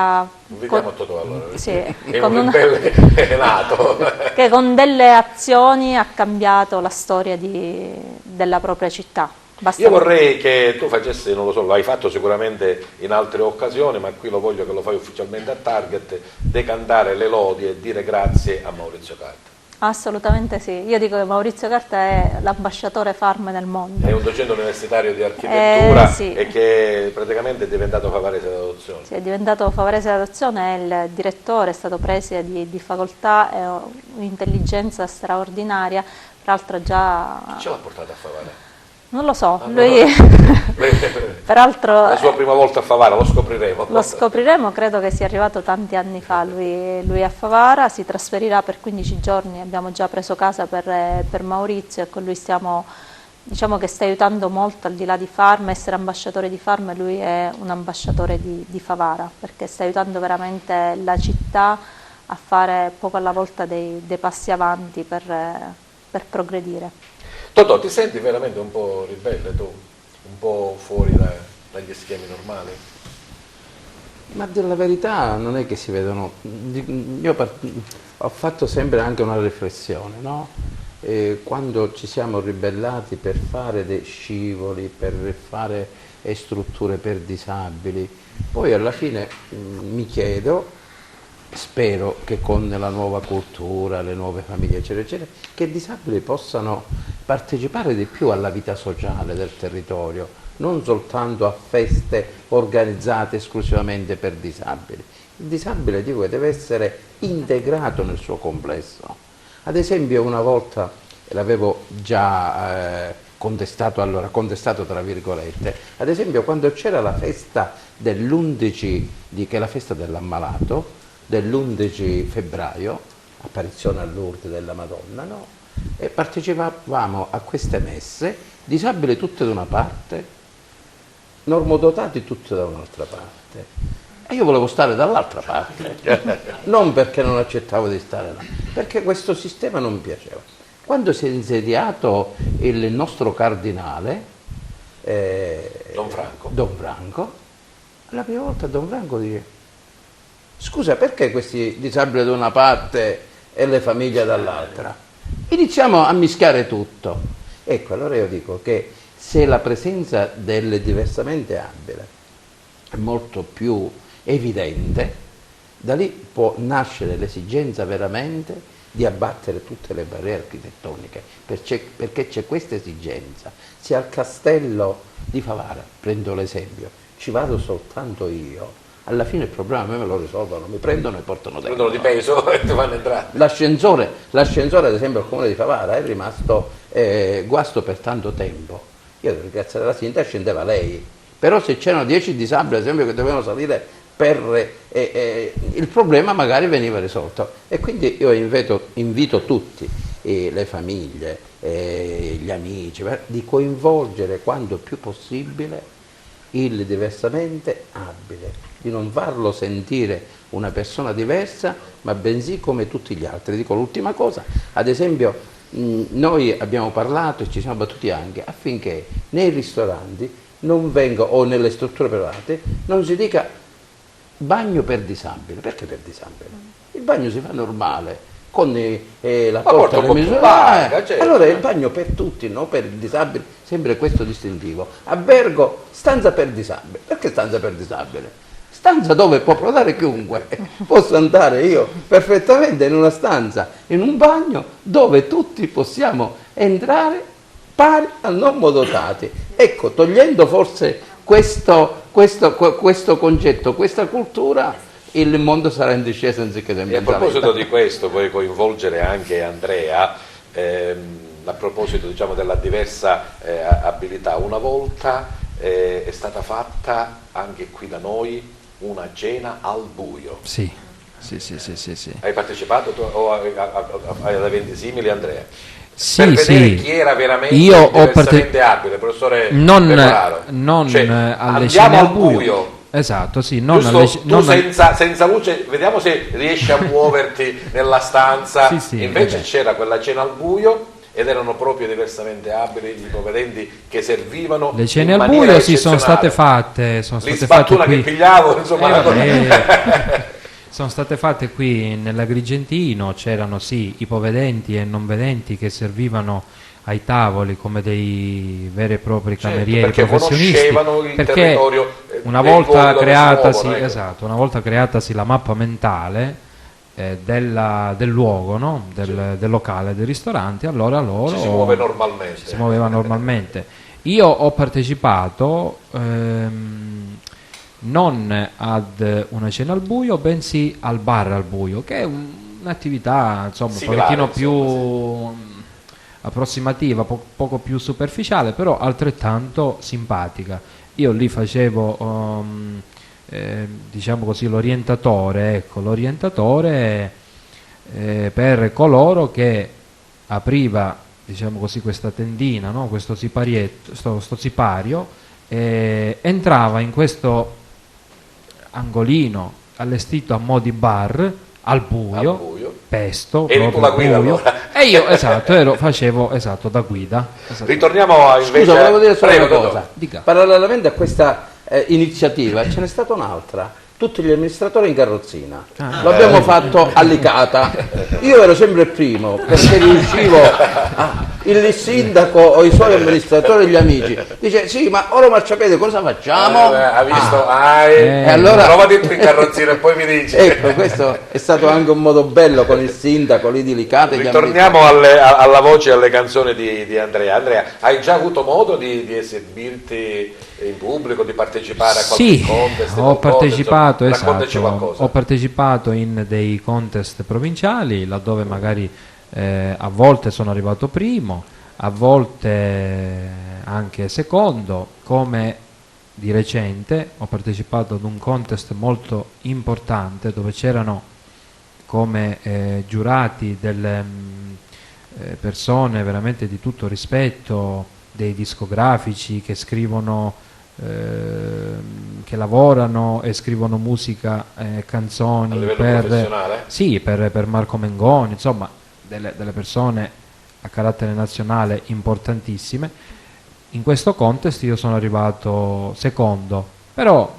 Vediamo Totò allora. Sì, È un ribelle è nato. che con delle azioni ha cambiato la storia della propria città. Io vorrei che tu facessi, non lo so, lo hai fatto sicuramente in altre occasioni, ma qui lo voglio che lo fai ufficialmente a Target, decantare le lodi e dire grazie a Maurizio Carta. Assolutamente sì, io dico che Maurizio Carta è l'ambasciatore Farm nel mondo. È un docente universitario di architettura sì. e che praticamente è diventato favarese d'adozione. Sì, è diventato favarese d'adozione, è il direttore, è stato preside di facoltà, è un'intelligenza straordinaria, tra l'altro già... Chi ce l'ha portato a Favara? Non lo so, lui peraltro... La sua prima volta a Favara, lo scopriremo. Lo scopriremo, credo che sia arrivato tanti anni fa, lui a Favara, si trasferirà per 15 giorni, abbiamo già preso casa per Maurizio, e con lui diciamo che sta aiutando molto, al di là di Farm, essere ambasciatore di Farm, lui è un ambasciatore di Favara, perché sta aiutando veramente la città a fare poco alla volta dei passi avanti per progredire. Totò, ti senti veramente un po' ribelle tu? Un po' fuori dagli schemi normali? Ma a dire la verità non è che si vedono, io ho fatto sempre anche una riflessione, no? Quando ci siamo ribellati per fare dei scivoli, per fare strutture per disabili, poi alla fine mi chiedo, spero che con la nuova cultura, le nuove famiglie eccetera eccetera, che i disabili possano partecipare di più alla vita sociale del territorio, non soltanto a feste organizzate esclusivamente per disabili. Il disabile, dico, che deve essere integrato nel suo complesso. Ad esempio, una volta l'avevo già contestato tra virgolette. Ad esempio, quando c'era la festa dell'11, che è la festa dell'ammalato, dell'11 febbraio, apparizione a Lourdes della Madonna, no? E partecipavamo a queste messe, disabili tutte da una parte, normodotati tutti da un'altra parte. E io volevo stare dall'altra parte, non perché non accettavo di stare là, perché questo sistema non mi piaceva. Quando si è insediato il nostro cardinale, Don Franco, la prima volta Don Franco dice: scusa, perché questi disabili da una parte e le famiglie dall'altra? Iniziamo a mischiare tutto. Ecco, allora io dico che se la presenza del diversamente abile è molto più evidente, da lì può nascere l'esigenza veramente di abbattere tutte le barriere architettoniche, perché c'è questa esigenza. Se al castello di Favara, prendo l'esempio, ci vado soltanto io, alla fine il problema a me lo risolvono, mi prendono e portano dentro. Prendono di peso e ti fanno entrare. L'ascensore ad esempio al comune di Favara è rimasto guasto per tanto tempo. Io devo ringraziare la sindaca, scendeva lei, però se c'erano 10 disabili ad esempio che dovevano salire il problema magari veniva risolto. E quindi io invito tutti, le famiglie, gli amici, di coinvolgere quanto più possibile il diversamente abile, di non farlo sentire una persona diversa, ma bensì come tutti gli altri. Dico l'ultima cosa, ad esempio noi abbiamo parlato e ci siamo battuti anche affinché nei ristoranti non venga, o nelle strutture private, non si dica bagno per disabili. Perché per disabili? Il bagno si fa normale, con la porta alle misure. Certo. Allora è il bagno per tutti, no? Per i disabili, sempre questo distintivo. Albergo, stanza per disabili. Perché stanza per disabili? Stanza dove può prodare chiunque. Posso andare io perfettamente in una stanza, in un bagno, dove tutti possiamo entrare pari a non modotati. Ecco, togliendo forse questo concetto, questa cultura, il mondo sarà in discesa anziché sempre in salita. A proposito di questo, puoi coinvolgere anche Andrea, a proposito diciamo della diversa abilità. Una volta è stata fatta anche qui da noi una cena al buio. Sì. Hai partecipato o hai eventi simili, Andrea? Sì, per vedere chi era veramente diversamente abile, professore Pecoraro. Non cioè, alle cene al buio. Esatto, sì, non senza luce, vediamo se riesci a muoverti nella stanza. Sì, invece c'era quella cena al buio ed erano proprio diversamente abili gli ipovedenti che servivano. Le cene al buio sono state fatte. Sbattuna qui. Che pigliavo, insomma. Sono state fatte qui nell'Agrigentino, c'erano sì ipovedenti e non vedenti che servivano ai tavoli come dei veri e propri camerieri professionisti, il territorio una volta creatasi la mappa mentale del luogo, no? del locale, del ristorante, allora loro si muove normalmente. Si muoveva normalmente. Io ho partecipato non ad una cena al buio, bensì al bar al buio, che è un'attività insomma un pochettino più approssimativa, poco più superficiale, però altrettanto simpatica. Io lì facevo diciamo così l'orientatore per coloro che apriva, diciamo così, questa tendina, no? Questo siparietto, sto sipario, entrava in questo angolino allestito a mo' di bar al buio. Pesto, eri tu la guida allora. E io facevo da guida. Ritorniamo invece. Scusa, volevo dire solo una cosa. Dica. Parallelamente a questa iniziativa ce n'è stata un'altra. Tutti gli amministratori in carrozzina. L'abbiamo fatto a Licata. Io ero sempre il primo perché riuscivo il sindaco o i suoi amministratori e gli amici dice sì, ma ora marciapiede cosa facciamo? Ha visto? Allora prova dentro in carrozzina e poi mi dici. Ecco, questo è stato anche un modo bello con il sindaco lì di Licata. Ritorniamo alla voce e alle canzoni di Andrea. Andrea, hai già avuto modo di esibirti in pubblico, di partecipare a qualche contest? Ho partecipato, raccontaci qualcosa. Ho partecipato in dei contest provinciali, laddove magari A volte sono arrivato primo, a volte anche secondo, come di recente ho partecipato ad un contest molto importante dove c'erano come giurati delle persone veramente di tutto rispetto, dei discografici che scrivono, che lavorano e scrivono musica, canzoni a livello professionale? Sì, per Marco Mengoni, insomma delle persone a carattere nazionale importantissime. In questo contest io sono arrivato secondo, però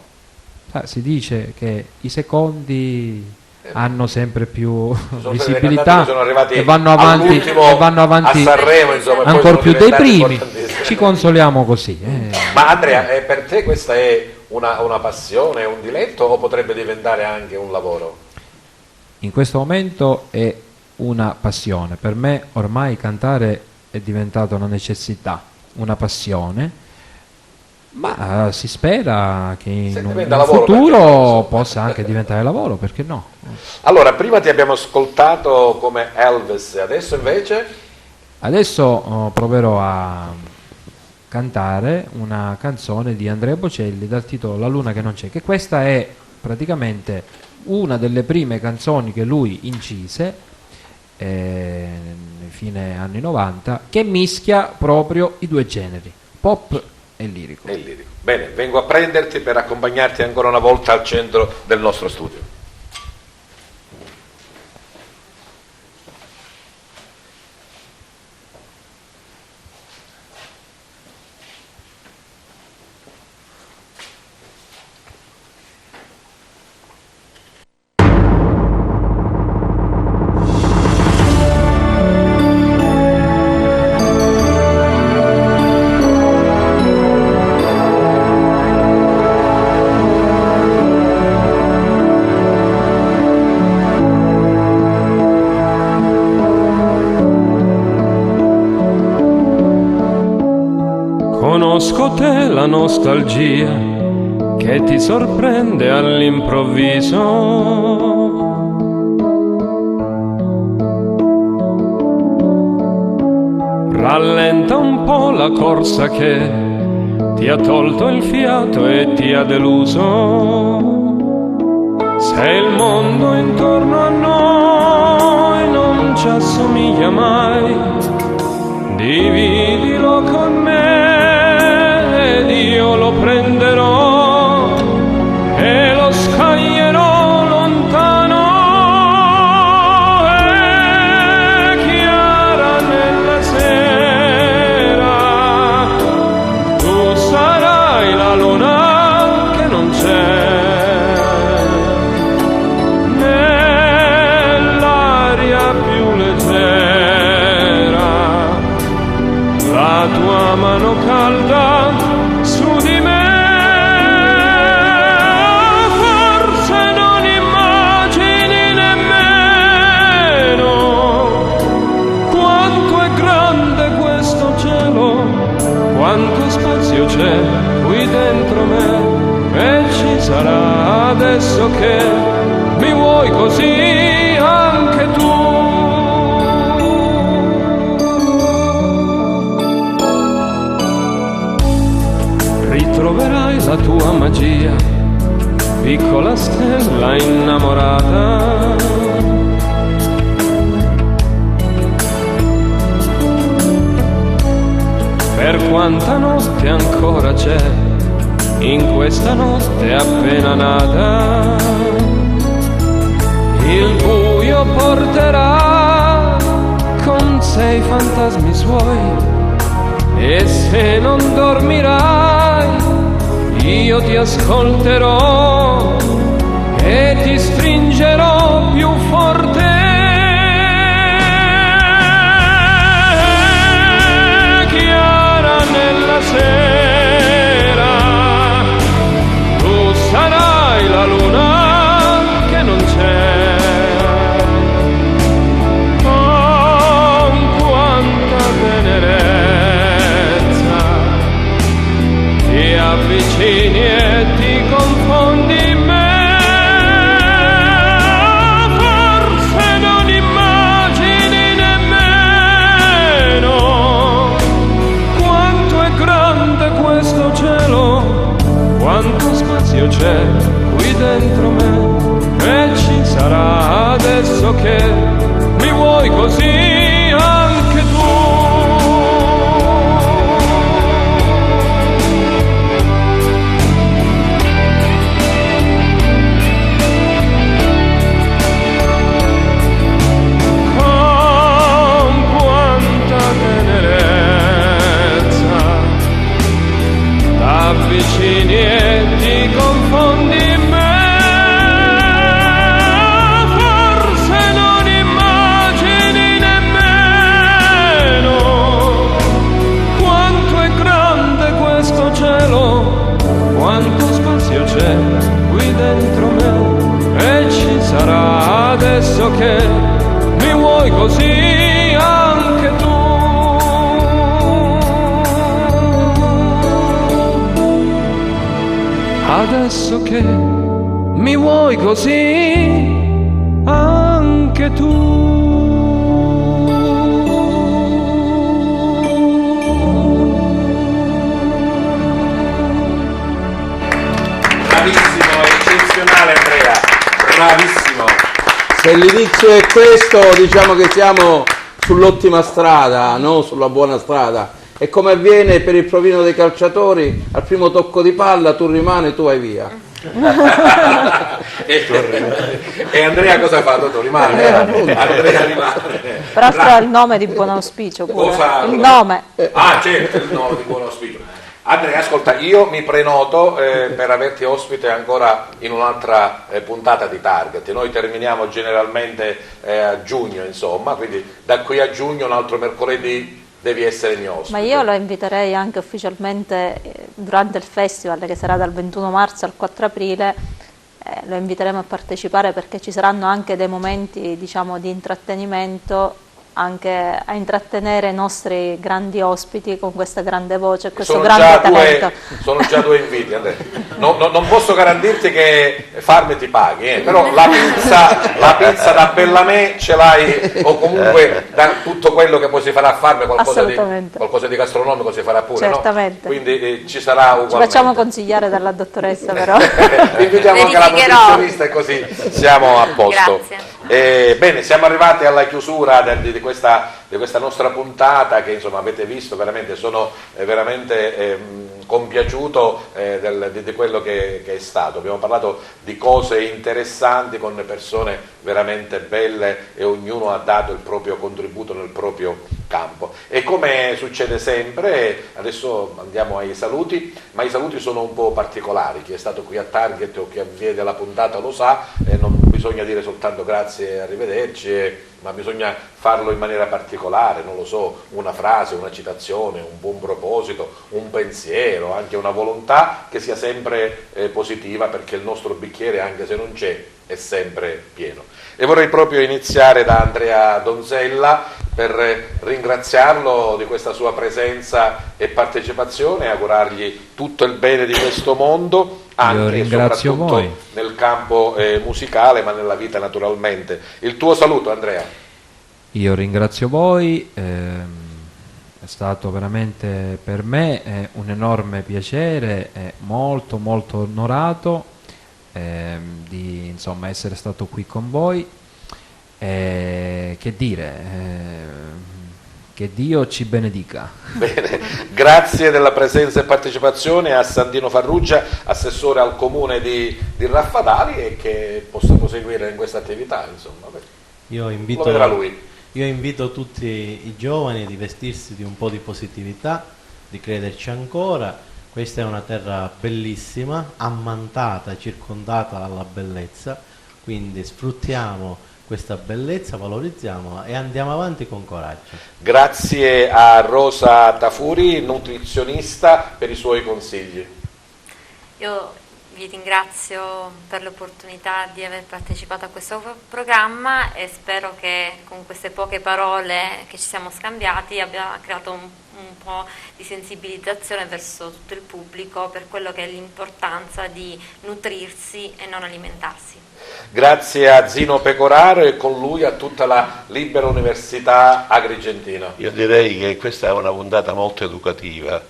si dice che i secondi hanno sempre più visibilità e vanno avanti a Sanremo, insomma, ancora più dei primi. importantissimi. Ci consoliamo così. Ma Andrea, per te questa è una passione, un diletto o potrebbe diventare anche un lavoro? In questo momento è una passione. Per me ormai cantare è diventata una necessità, una passione, ma si spera che in un futuro possa anche diventare lavoro, perché no? Allora, prima ti abbiamo ascoltato come Elvis, adesso invece? Adesso proverò a cantare una canzone di Andrea Bocelli dal titolo La luna che non c'è, che questa è praticamente una delle prime canzoni che lui incise fine anni 90, che mischia proprio i due generi, pop e lirico. Bene, vengo a prenderti per accompagnarti ancora una volta al centro del nostro studio. Conosco te la nostalgia che ti sorprende all'improvviso. Rallenta un po' la corsa che ti ha tolto il fiato e ti ha deluso. Se il mondo intorno a noi non ci assomiglia mai, dividilo con me ed io lo prenderò e lo scaglierò lontano. È chiara nella sera, tu sarai la luna che non c'è, nell'aria più leggera, la tua mano calda su di me. Forse non immagini nemmeno quanto è grande questo cielo, quanto spazio c'è qui dentro me, e ci sarà adesso che mi vuoi così anche tu. Ritroverai la tua magia, piccola stella innamorata. Per quanta notte ancora c'è in questa notte appena nata, il buio porterà con sé i fantasmi suoi, e se non dormirai io ti ascolterò e ti stringerò più forte. Chiara nella sera, tu sarai la luna che non c'è. Con quanta tenerezza ti avvicini e ti confondi in me. Forse vuoi così anche tu. Adesso che mi vuoi così anche tu. Bravissimo, eccezionale Andrea, bravissimo. Se l'inizio è questo, diciamo che siamo sull'ottima strada, no? Sulla buona strada. E come avviene per il provino dei calciatori, al primo tocco di palla tu rimani, tu vai via. E Andrea cosa fa? Tu rimane? Andrea rimane. Peraltro è il nome di Buon Auspicio pure. Cosa? Il nome. Ah, certo, il nome di Buon Auspicio. Andrea, ascolta, io mi prenoto per averti ospite ancora in un'altra puntata di Target. Noi terminiamo generalmente a giugno, insomma, quindi da qui a giugno un altro mercoledì devi essere mio ospite. Ma io lo inviterei anche ufficialmente durante il festival, che sarà dal 21 marzo al 4 aprile, lo inviteremo a partecipare, perché ci saranno anche dei momenti, diciamo, di intrattenimento, anche a intrattenere i nostri grandi ospiti con questa grande voce e questo grande talento. Sono già due inviti, Andrea. Non posso garantirti che farmi ti paghi, però la pizza da Bellamè ce l'hai, o comunque da tutto quello che poi si farà a farmi qualcosa di gastronomico si farà pure, certamente. No? Quindi ci sarà ugualmente. Ci facciamo consigliare dalla dottoressa, però. Invitiamo anche la nutrizionista e così siamo a posto. Grazie. Bene, siamo arrivati alla chiusura di questa nostra puntata, che insomma avete visto, veramente sono veramente compiaciuto di quello che è stato. Abbiamo parlato di cose interessanti con persone veramente belle e ognuno ha dato il proprio contributo nel proprio campo. E come succede sempre, adesso andiamo ai saluti, ma i saluti sono un po' particolari. Chi è stato qui a Target o chi vede la puntata lo sa, non bisogna dire soltanto grazie e arrivederci, ma bisogna farlo in maniera particolare, non lo so, una frase, una citazione, un buon proposito, un pensiero, anche una volontà che sia sempre positiva, perché il nostro bicchiere, anche se non c'è, è sempre pieno. E vorrei proprio iniziare da Andrea Donzella per ringraziarlo di questa sua presenza e partecipazione e augurargli tutto il bene di questo mondo, anche e soprattutto voi nel campo musicale, ma nella vita naturalmente. Il tuo saluto, Andrea. Io ringrazio voi, è stato veramente per me un enorme piacere, molto molto onorato di insomma essere stato qui con voi. Che dire, che Dio ci benedica. Bene, grazie della presenza e partecipazione a Sandino Farrugia, assessore al comune di Raffadali, e che possa proseguire in questa attività, insomma. Io invito tutti i giovani a vestirsi di un po' di positività, di crederci ancora. Questa è una terra bellissima, ammantata, circondata dalla bellezza, quindi sfruttiamo questa bellezza, valorizziamola e andiamo avanti con coraggio. Grazie a Rosa Tafuri, nutrizionista, per i suoi consigli. Io vi ringrazio per l'opportunità di aver partecipato a questo programma e spero che con queste poche parole che ci siamo scambiati abbia creato un po' di sensibilizzazione verso tutto il pubblico per quello che è l'importanza di nutrirsi e non alimentarsi. Grazie a Zino Pecoraro e con lui a tutta la Libera Università Agrigentina. Io direi che questa è una puntata molto educativa,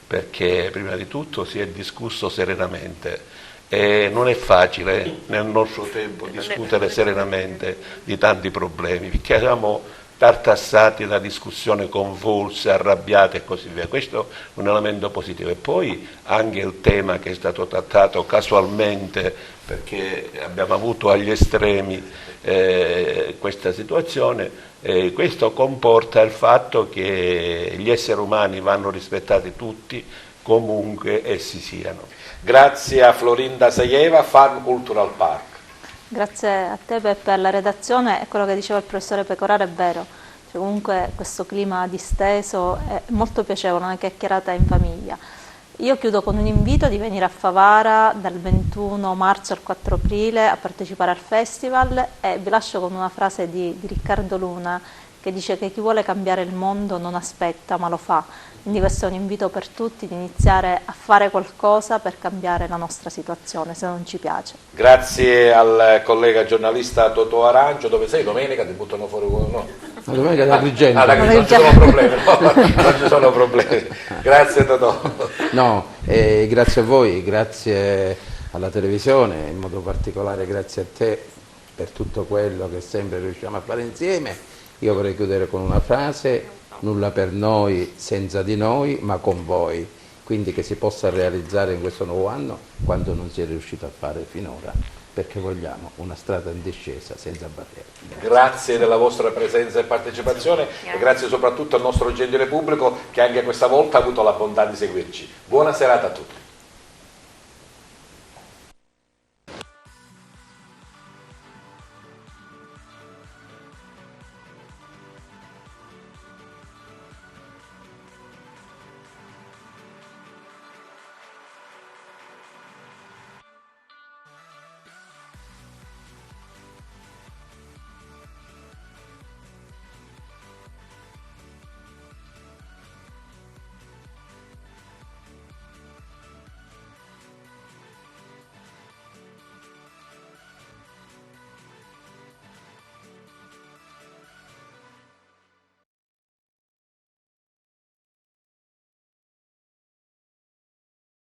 perché prima di tutto si è discusso serenamente e non è facile nel nostro tempo discutere serenamente di tanti problemi, perché siamo tartassati da discussioni convulse, arrabbiate e così via. Questo è un elemento positivo. E poi anche il tema che è stato trattato casualmente, perché abbiamo avuto agli estremi questa situazione, questo comporta il fatto che gli esseri umani vanno rispettati tutti, comunque essi siano. Grazie a Florinda Saieva, Farm Cultural Park. Grazie a te Peppe, alla redazione, e quello che diceva il professore Pecoraro è vero, comunque questo clima disteso è molto piacevole, una chiacchierata in famiglia. Io chiudo con un invito di venire a Favara dal 21 marzo al 4 aprile a partecipare al festival, e vi lascio con una frase di Riccardo Luna che dice che chi vuole cambiare il mondo non aspetta ma lo fa. Quindi questo è un invito per tutti di iniziare a fare qualcosa per cambiare la nostra situazione se non ci piace. Grazie al collega giornalista Totò Arancio. Dove sei? Domenica ti buttano fuori uno? La domenica da Agrigento. Non ci sono problemi, no, non ci sono problemi. Grazie Totò. No, grazie a voi, grazie alla televisione, in modo particolare grazie a te per tutto quello che sempre riusciamo a fare insieme. Io vorrei chiudere con una frase: nulla per noi senza di noi, ma con voi. Quindi che si possa realizzare in questo nuovo anno quanto non si è riuscito a fare finora, perché vogliamo una strada in discesa senza barriere. Grazie della vostra presenza e partecipazione e grazie soprattutto al nostro gentile pubblico che anche questa volta ha avuto la bontà di seguirci. Buona serata a tutti.